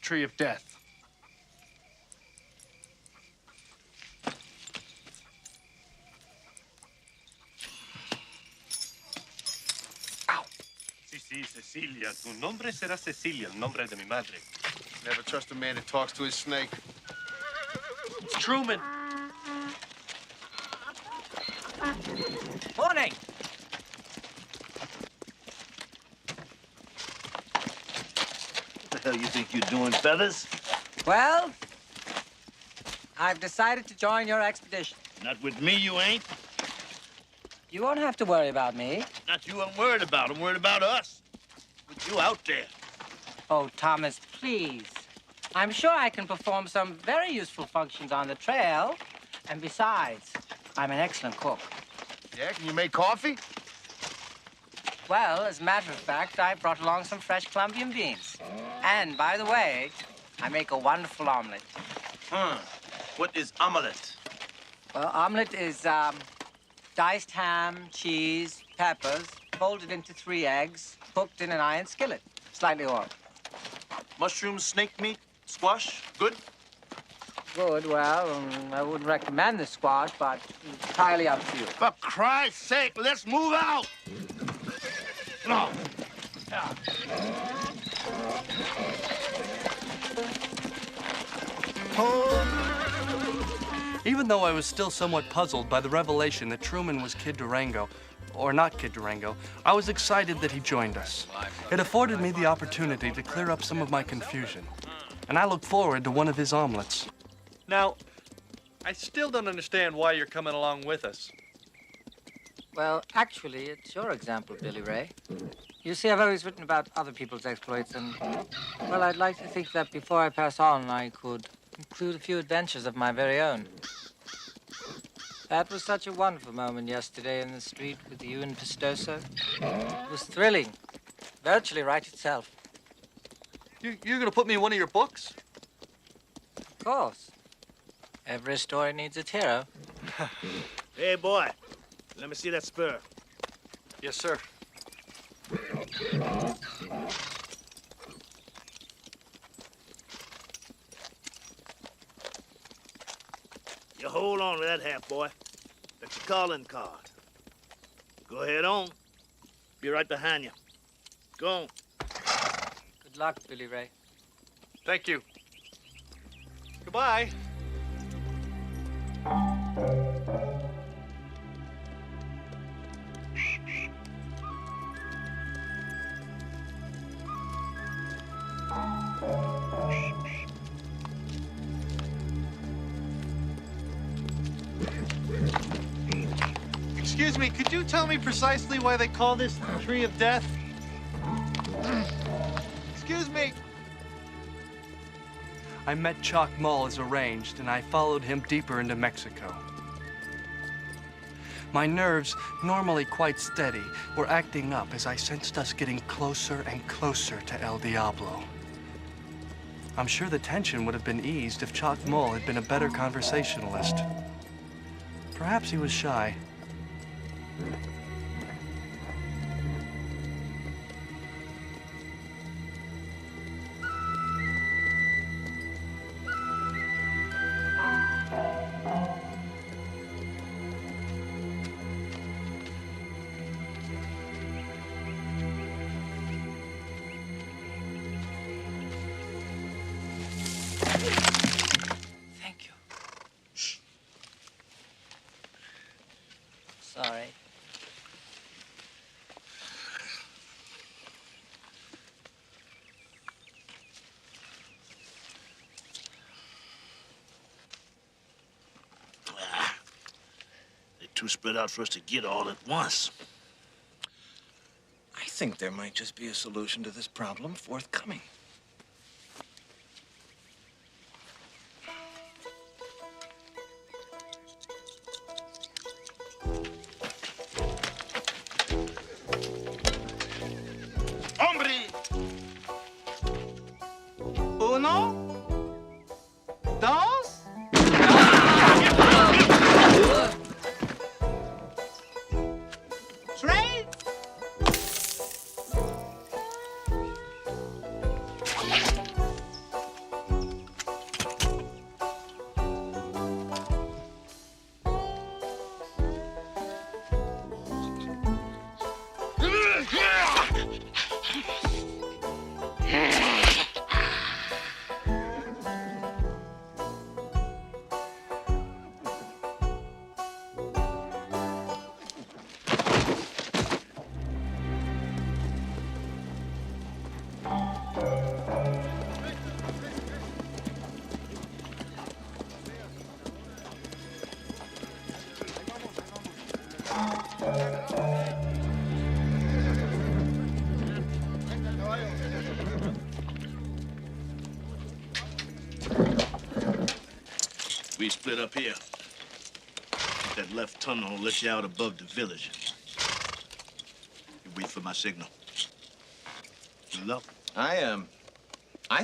Tree of death. Sí, Cecilia. Tu nombre será Cecilia, el nombre de mi madre. Never trust a man that talks to his snake. It's Truman. Morning. What the hell you think you're doing, Feathers? Well, I've decided to join your expedition. Not with me, you ain't. You won't have to worry about me. Not you I'm worried about. I'm worried about us. With you out there. Oh, Thomas, please. I'm sure I can perform some very useful functions on the trail. And besides, I'm an excellent cook. Yeah, can you make coffee? Well, as a matter of fact, I brought along some fresh Colombian beans. And, by the way, I make a wonderful omelet. What is omelet? Well, omelet is diced ham, cheese, peppers, folded into 3 eggs, cooked in an iron skillet, slightly oiled. Mushrooms, snake meat, squash, good? Good, well, I wouldn't recommend the squash, but it's entirely up to you. For Christ's sake, let's move out! No. Even though I was still somewhat puzzled by the revelation that Truman was Kid Durango, or not Kid Durango, I was excited that he joined us. It afforded me the opportunity to clear up some of my confusion, and I look forward to one of his omelets. Now, I still don't understand why you're coming along with us. Well, actually, it's your example, Billy Ray. You see, I've always written about other people's exploits, and, well, I'd like to think that before I pass on, I could include a few adventures of my very own. That was such a wonderful moment yesterday in the street with you and Pistoso. It was thrilling. Virtually right itself. You're gonna put me in one of your books? Of course. Every story needs its hero. Hey, boy, let me see that spur. Yes, sir. You hold on to that half, boy. That's your calling card. Go ahead on. Be right behind you. Go on. Good luck, Billy Ray. Thank you. Goodbye. Excuse me, could you tell me precisely why they call this the Tree of Death? Excuse me. I met Chalk Mull as arranged, and I followed him deeper into Mexico. My nerves, normally quite steady, were acting up as I sensed us getting closer and closer to El Diablo. I'm sure the tension would have been eased if Chalk Mull had been a better conversationalist. Perhaps he was shy. Thank you. Sorry. They're too spread out for us to get all at once. I think there might just be a solution to this problem forthcoming. Hombre! Uno, dos. Tres. We split up here. That left tunnel will let you out above the village. You wait for my signal. Good luck. I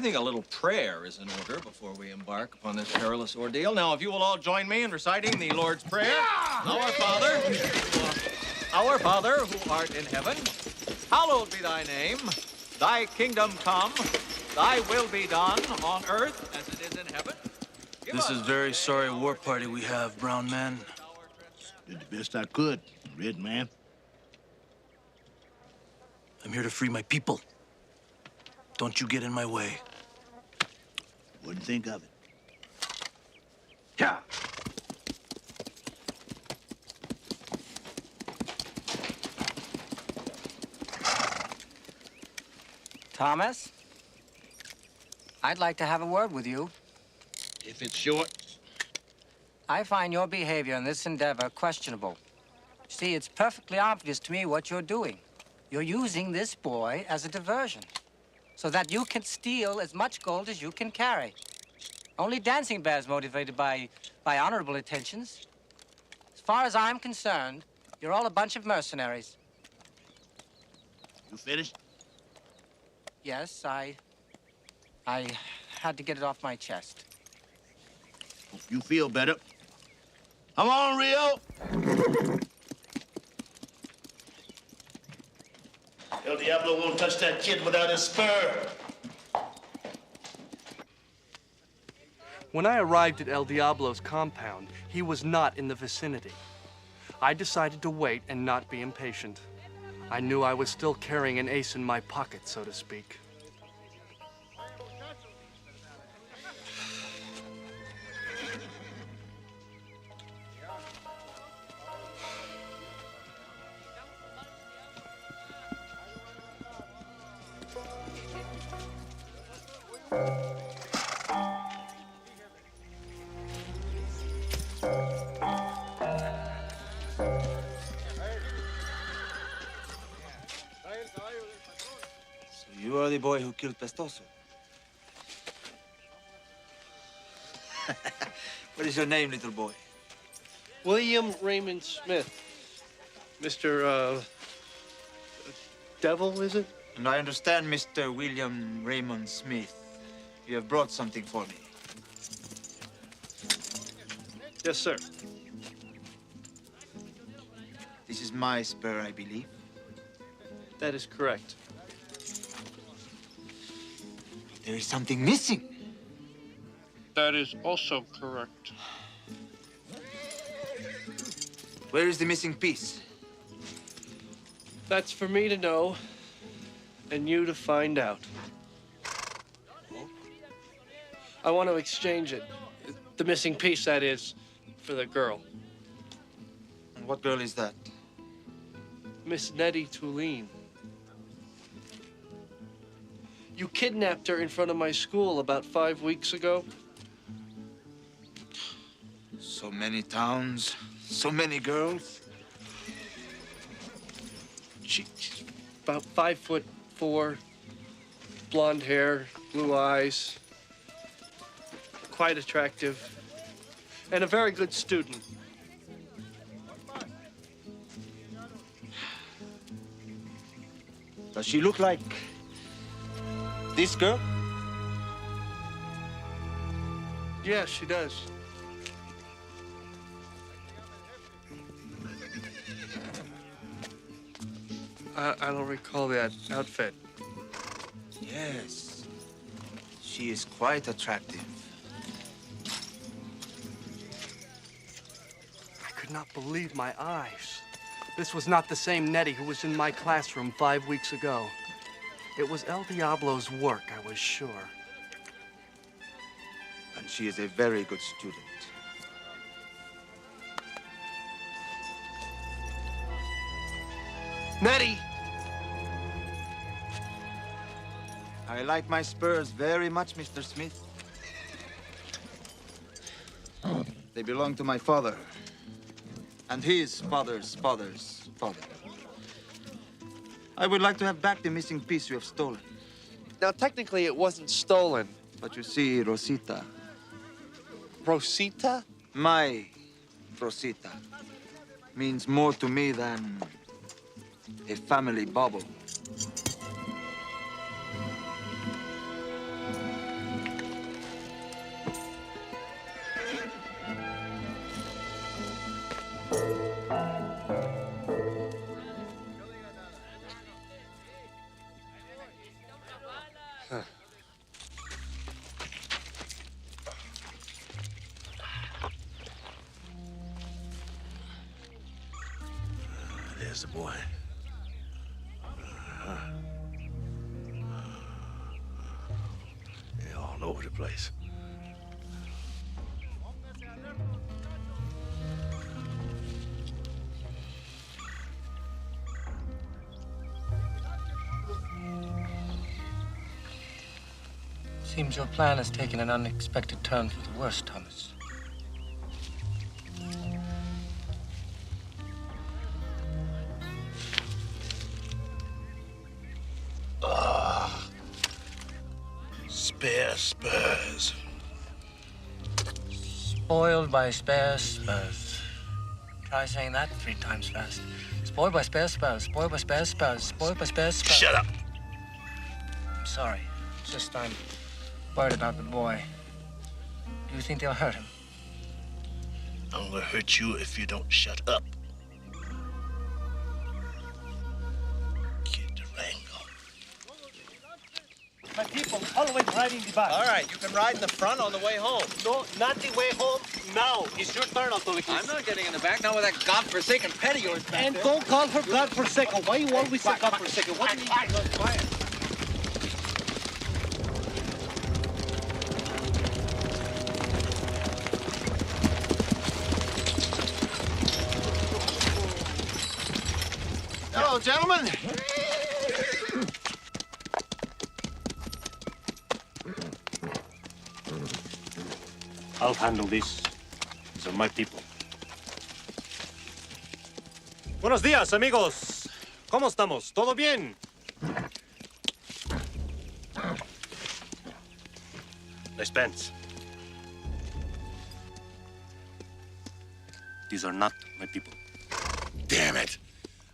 think a little prayer is in order before we embark upon this perilous ordeal. Now, if you will all join me in reciting the Lord's Prayer. Our Father, who art in heaven, hallowed be thy name. Thy kingdom come, thy will be done on earth as it is in heaven. This is very sorry war party we have, brown man. Did the best I could, red man. I'm here to free my people. Don't you get in my way. Wouldn't think of it. Yeah. Thomas, I'd like to have a word with you. If it's short. I find your behavior in this endeavor questionable. See, it's perfectly obvious to me what you're doing. You're using this boy as a diversion so that you can steal as much gold as you can carry. Only Dancing Bear's motivated by honorable intentions. As far as I'm concerned, you're all a bunch of mercenaries. You finished? Yes, I had to get it off my chest. Hope you feel better. Come on, Rio. El Diablo won't touch that kid without his spur. When I arrived at El Diablo's compound, he was not in the vicinity. I decided to wait and not be impatient. I knew I was still carrying an ace in my pocket, so to speak. You are the boy who killed Pestoso. What is your name, little boy? William Raymond Smith. Mr. Devil, is it? And I understand, Mr. William Raymond Smith, you have brought something for me. Yes, sir. This is my spur, I believe. That is correct. There is something missing. That is also correct. Where is the missing piece? That's for me to know and you to find out. I want to exchange it. The missing piece, that is, for the girl. And what girl is that? Miss Nettie Tulane. You kidnapped her in front of my school about 5 weeks ago. So many towns, so many girls. She's about 5'4", blonde hair, blue eyes, quite attractive, and a very good student. Does she look like this girl? Yes, she does. I don't recall that outfit. Yes. She is quite attractive. I could not believe my eyes. This was not the same Nettie who was in my classroom 5 weeks ago. It was El Diablo's work, I was sure. And she is a very good student. Nettie! I like my spurs very much, Mr. Smith. They belong to my father. And his father's father's father. I would like to have back the missing piece you have stolen. Now, technically, it wasn't stolen. But you see, Rosita. Rosita? My Rosita means more to me than a family bauble. There's the boy. They're all over the place. Seems your plan has taken an unexpected turn for the worse, Thomas. Spare spurs. Spoiled by spare spurs. Try saying that 3 times fast. Spoiled by spare spurs. Spoiled by spare spurs. Spoiled by spare spurs. Shut up. I'm sorry. It's just I'm worried about the boy. Do you think they'll hurt him? I'm gonna hurt you if you don't shut up. Kid Durango. My people, always riding the bus. All right, you can ride in the front on the way home. No, not the way home. Now, it's your turn, ADULTIK. I'm not getting in the back, not with that godforsaken pet of yours back And there. don't call her godforsaken. Why you always say godforsaken? What do you mean? Quiet. Hello, gentlemen. I'll handle this. These are my people. Buenos días, amigos. ¿Cómo estamos? ¿Todo bien? Nice pants. These are not my people. Damn it.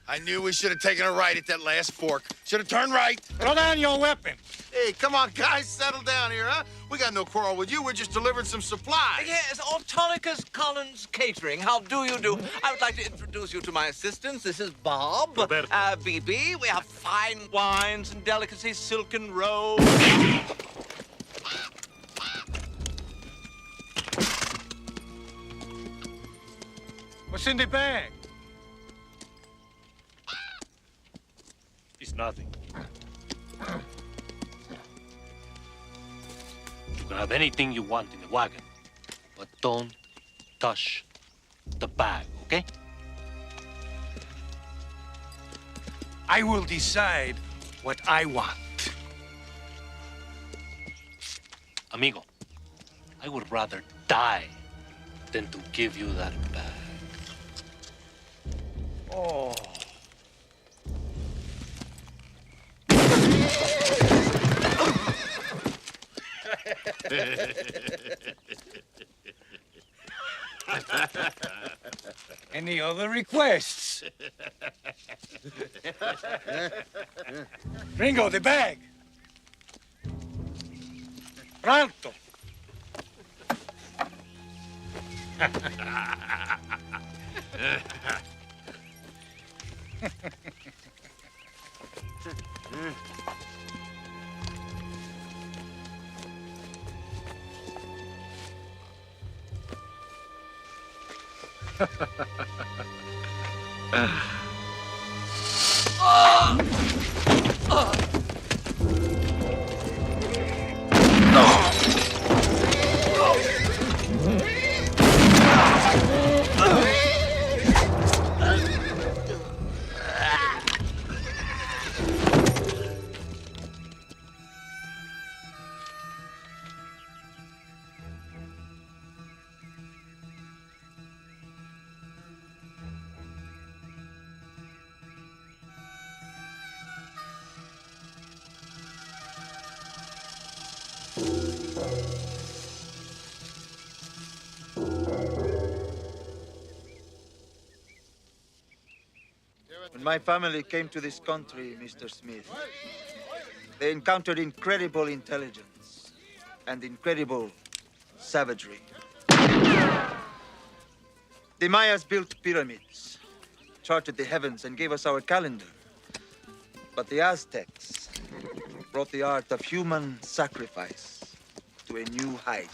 I knew we should have taken a right at that last fork. Should have turned right. Throw down your weapon. Hey, come on, guys. Settle down here, huh? We got no quarrel with you. We're just delivering some supplies. Yes, Autolycus Collins Catering. How do you do? I would like to introduce you to my assistants. This is Bob. BB. We have fine wines and delicacies, silken robes. What's in the bag? It's nothing. You can have anything you want in the wagon, but don't touch the bag, okay? I will decide what I want. Amigo, I would rather die than to give you that bag. Oh. Any other requests? Ringo, the bag. Pronto. When my family came to this country, Mr. Smith, they encountered incredible intelligence and incredible savagery. The Mayas built pyramids, charted the heavens, and gave us our calendar. But the Aztecs brought the art of human sacrifice to a new height.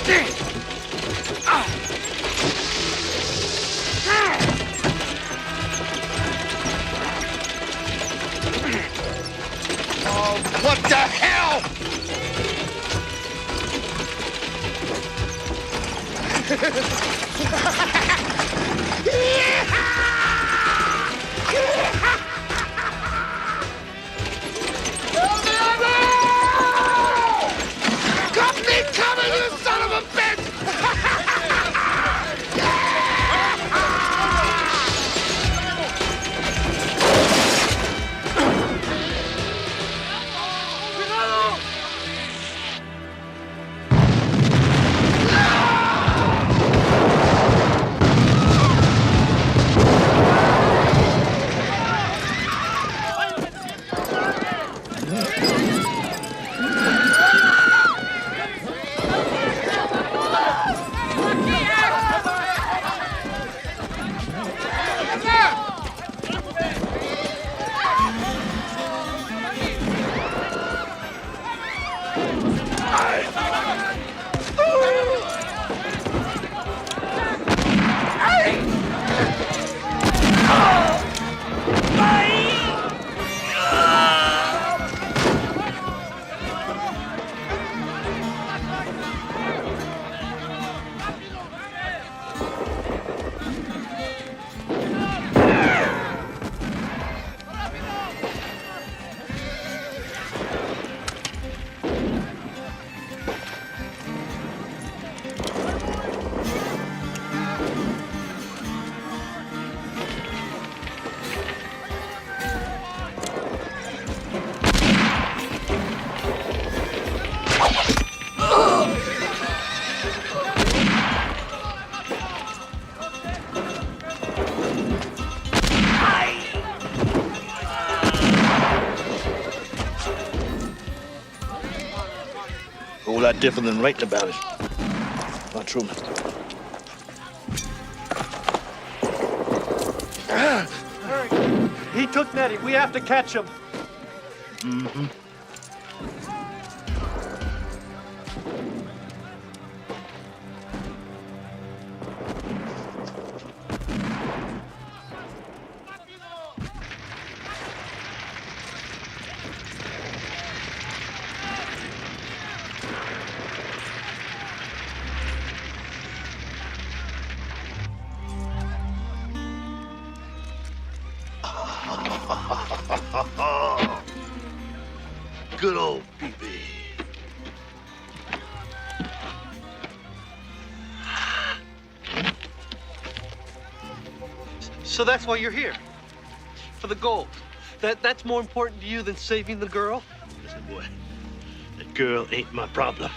Oh, what the hell? Got me coming, you son of a bitch! A whole lot different than writing about it. Not true, man. He took Nettie. We have to catch him. Mm-hmm. Good old BB. So that's why you're here. For the gold. That's more important to you than saving the girl? Listen, boy, that girl ain't my problem.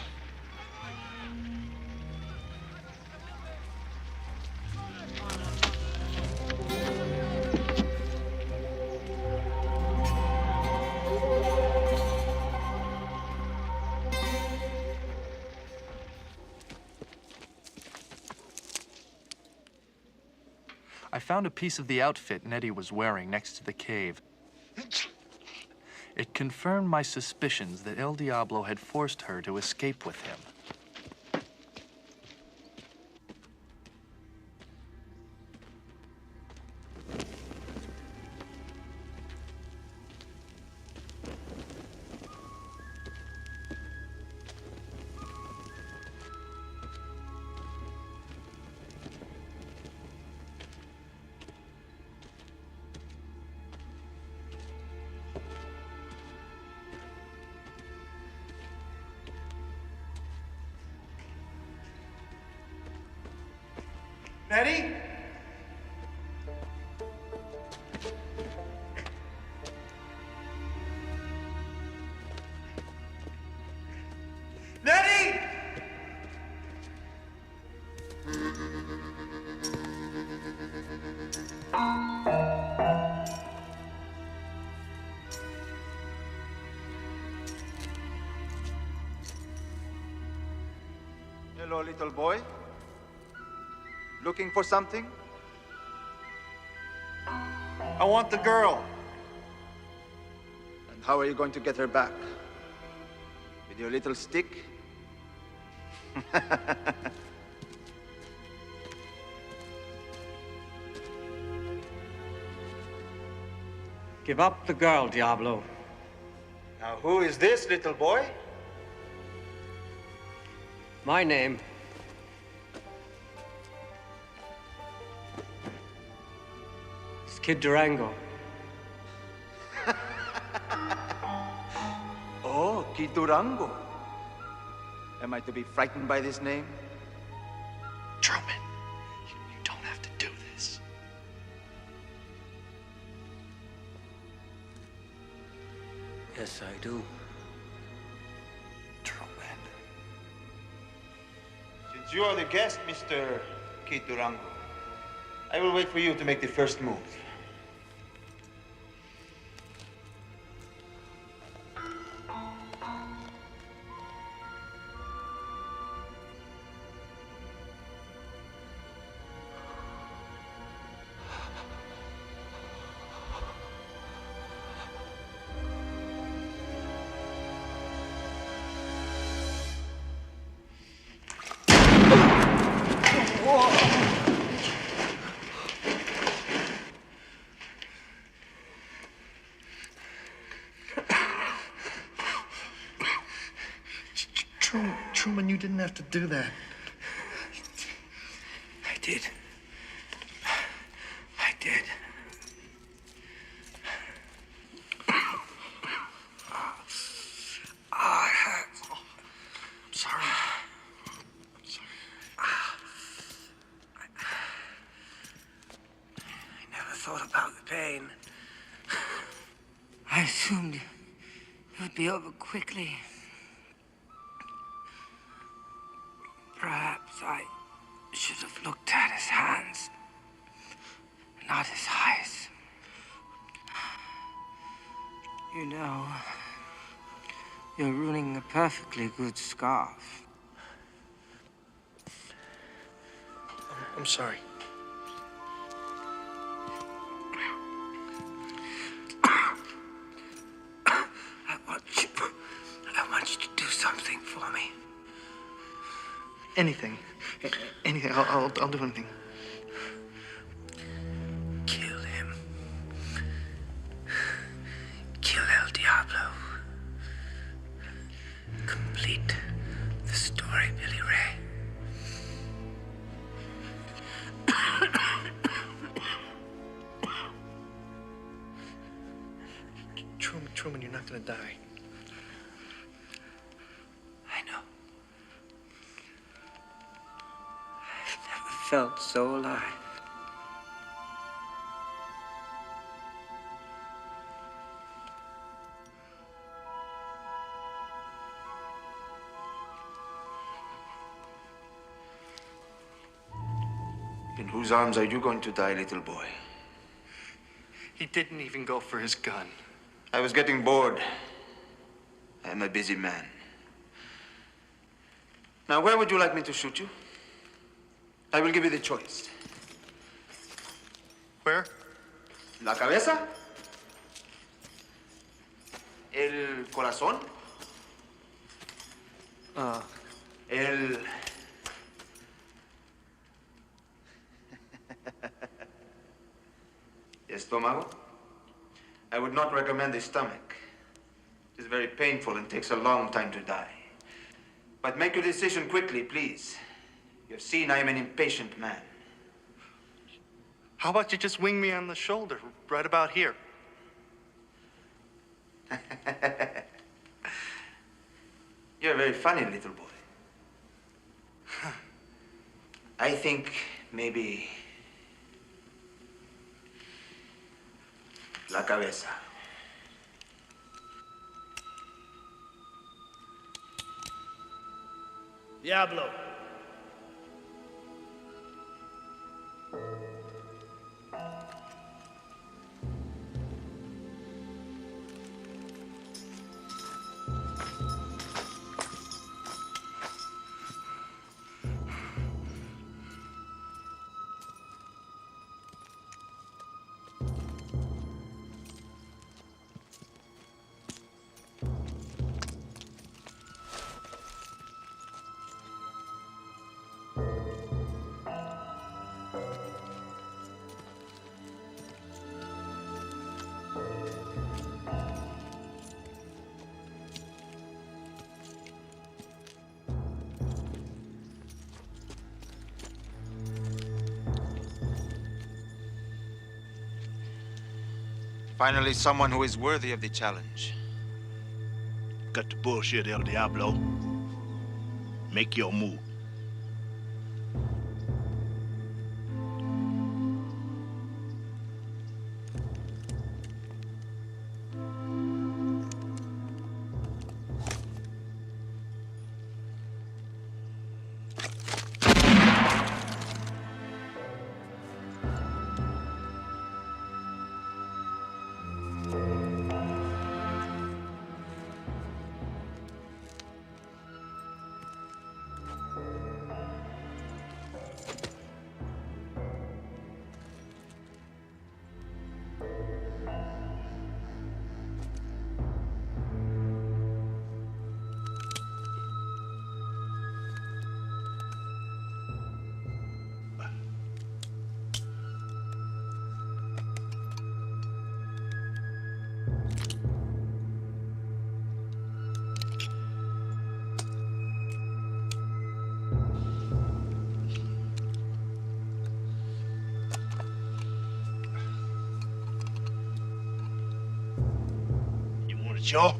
I found a piece of the outfit Nettie was wearing next to the cave. It confirmed my suspicions that El Diablo had forced her to escape with him. Nettie? Nettie! Hello, little boy. Looking for something? I want the girl. And how are you going to get her back? With your little stick? Give up the girl, Diablo. Now, who is this little boy? My name is Kid Durango. Oh, Kid Durango. Am I to be frightened by this name? Truman, you don't have to do this. Yes, I do. Truman. Since you are the guest, Mr. Kid Durango, I will wait for you to make the first move. Truman, you didn't have to do that. I did. I did. It hurts. I'm sorry. I'm sorry. I never thought about the pain. I assumed it would be over quickly. Perhaps I should have looked at his hands, not his eyes. You know, you're ruining a perfectly good scarf. I'm sorry. I want you to do something for me. Anything. Anything. I'll do anything. Kill him. Kill El Diablo. Complete the story, Billy Ray. Truman, you're not gonna die. I know. I've never felt so alive. In whose arms are you going to die, little boy? He didn't even go for his gun. I was getting bored. I am a busy man. Now, where would you like me to shoot you? I will give you the choice. Where? La cabeza? El corazón? El... Estómago? I would not recommend the stomach. It is very painful and takes a long time to die. But make your decision quickly, please. You have seen I am an impatient man. How about you just wing me on the shoulder, right about here? You're very funny, little boy. I think maybe la cabeza. Diablo. Finally, someone who is worthy of the challenge. Cut the bullshit, El Diablo. Make your move. Sure.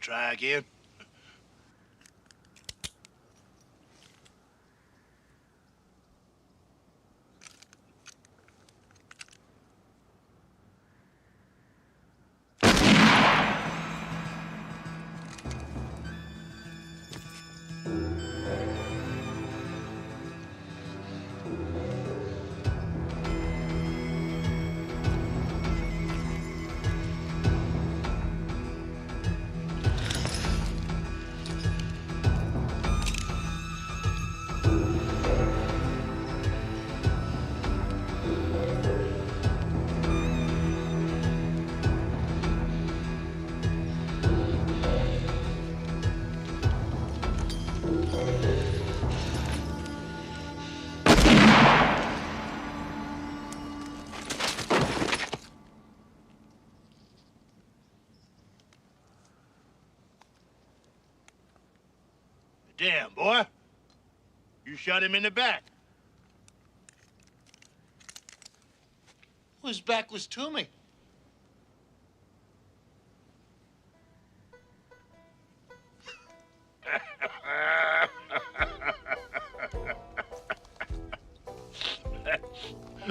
Try again. Damn, boy. You shot him in the back. His back was to me.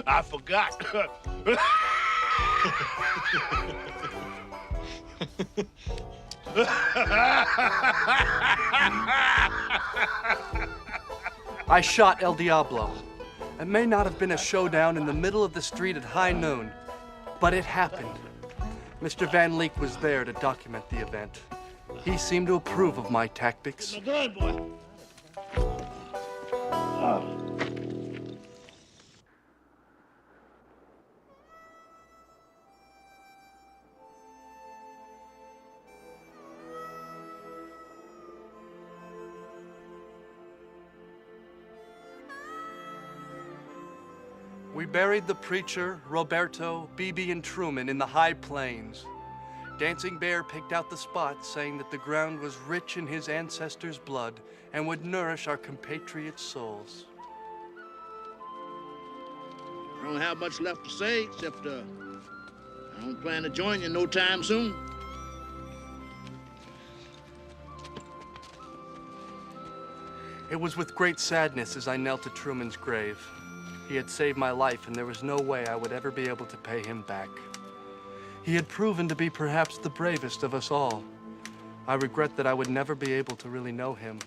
I forgot. I shot El Diablo. It may not have been a showdown in the middle of the street at high noon, but it happened. Mr. Van Leek was there to document the event. He seemed to approve of my tactics. Good boy. We buried the preacher, Roberto, Bibi, and Truman in the high plains. Dancing Bear picked out the spot, saying that the ground was rich in his ancestors' blood and would nourish our compatriots' souls. I don't have much left to say, except I don't plan to join you no time soon. It was with great sadness as I knelt at Truman's grave. He had saved my life, and there was no way I would ever be able to pay him back. He had proven to be perhaps the bravest of us all. I regret that I would never be able to really know him.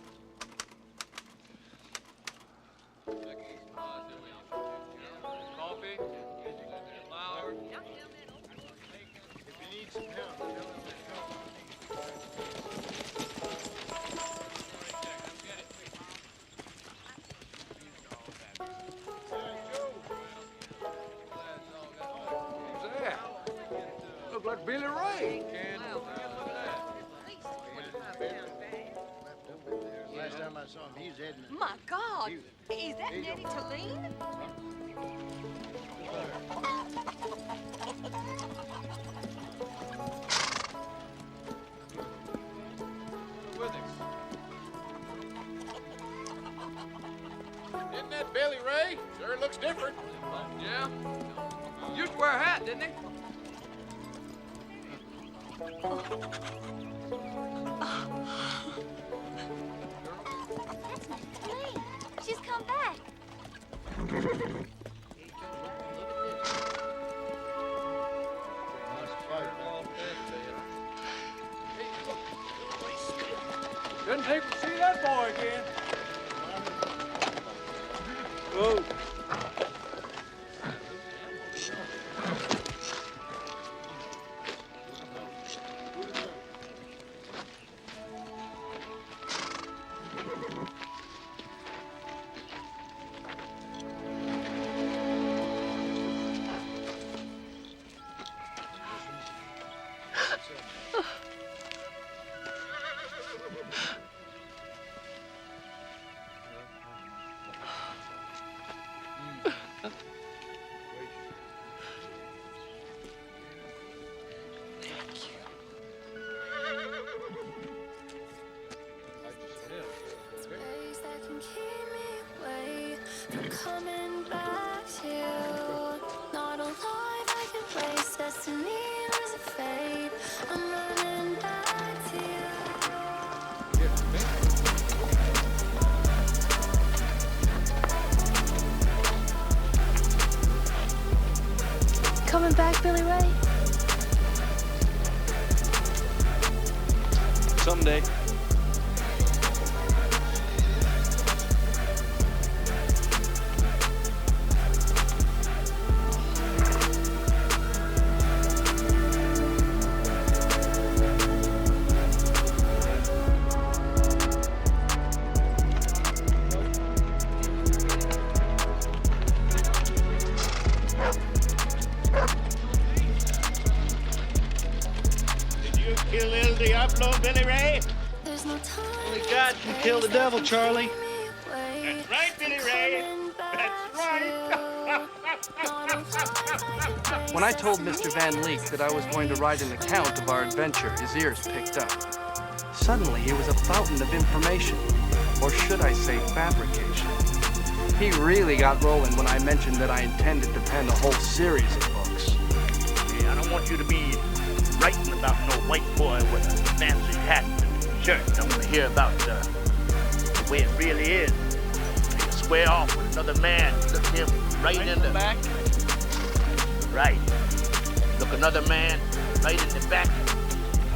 Look like Billy Ray. Last time I saw him, he's heading. My God, is that Nettie Tulane? Isn't that Billy Ray? Sure looks different. Yeah. Used to wear a hat, didn't he? She's come back. Couldn't take to see that boy again. Whoa. Coming back to you. Not alive, I can place destiny was a fate. I'm running back to you. Coming back, Billy Ray? Someday. Kill El Diablo, Billy Ray? There's no time. Only God can kill the devil, Charlie. That's right, Billy Ray. That's right. When I told Mr. Van Leek that I was going to write an account of our adventure, his ears picked up. Suddenly, he was a fountain of information, or should I say fabrication. He really got rolling when I mentioned that I intended to pen a whole series of books. Hey, I don't want you to be writing about no white boy with a fancy hat and shirt. I want to hear about the way it really is. You square off with another man, look him right in the back. Right. Look another man right in the back,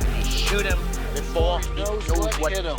and you shoot him before he knows what hit him.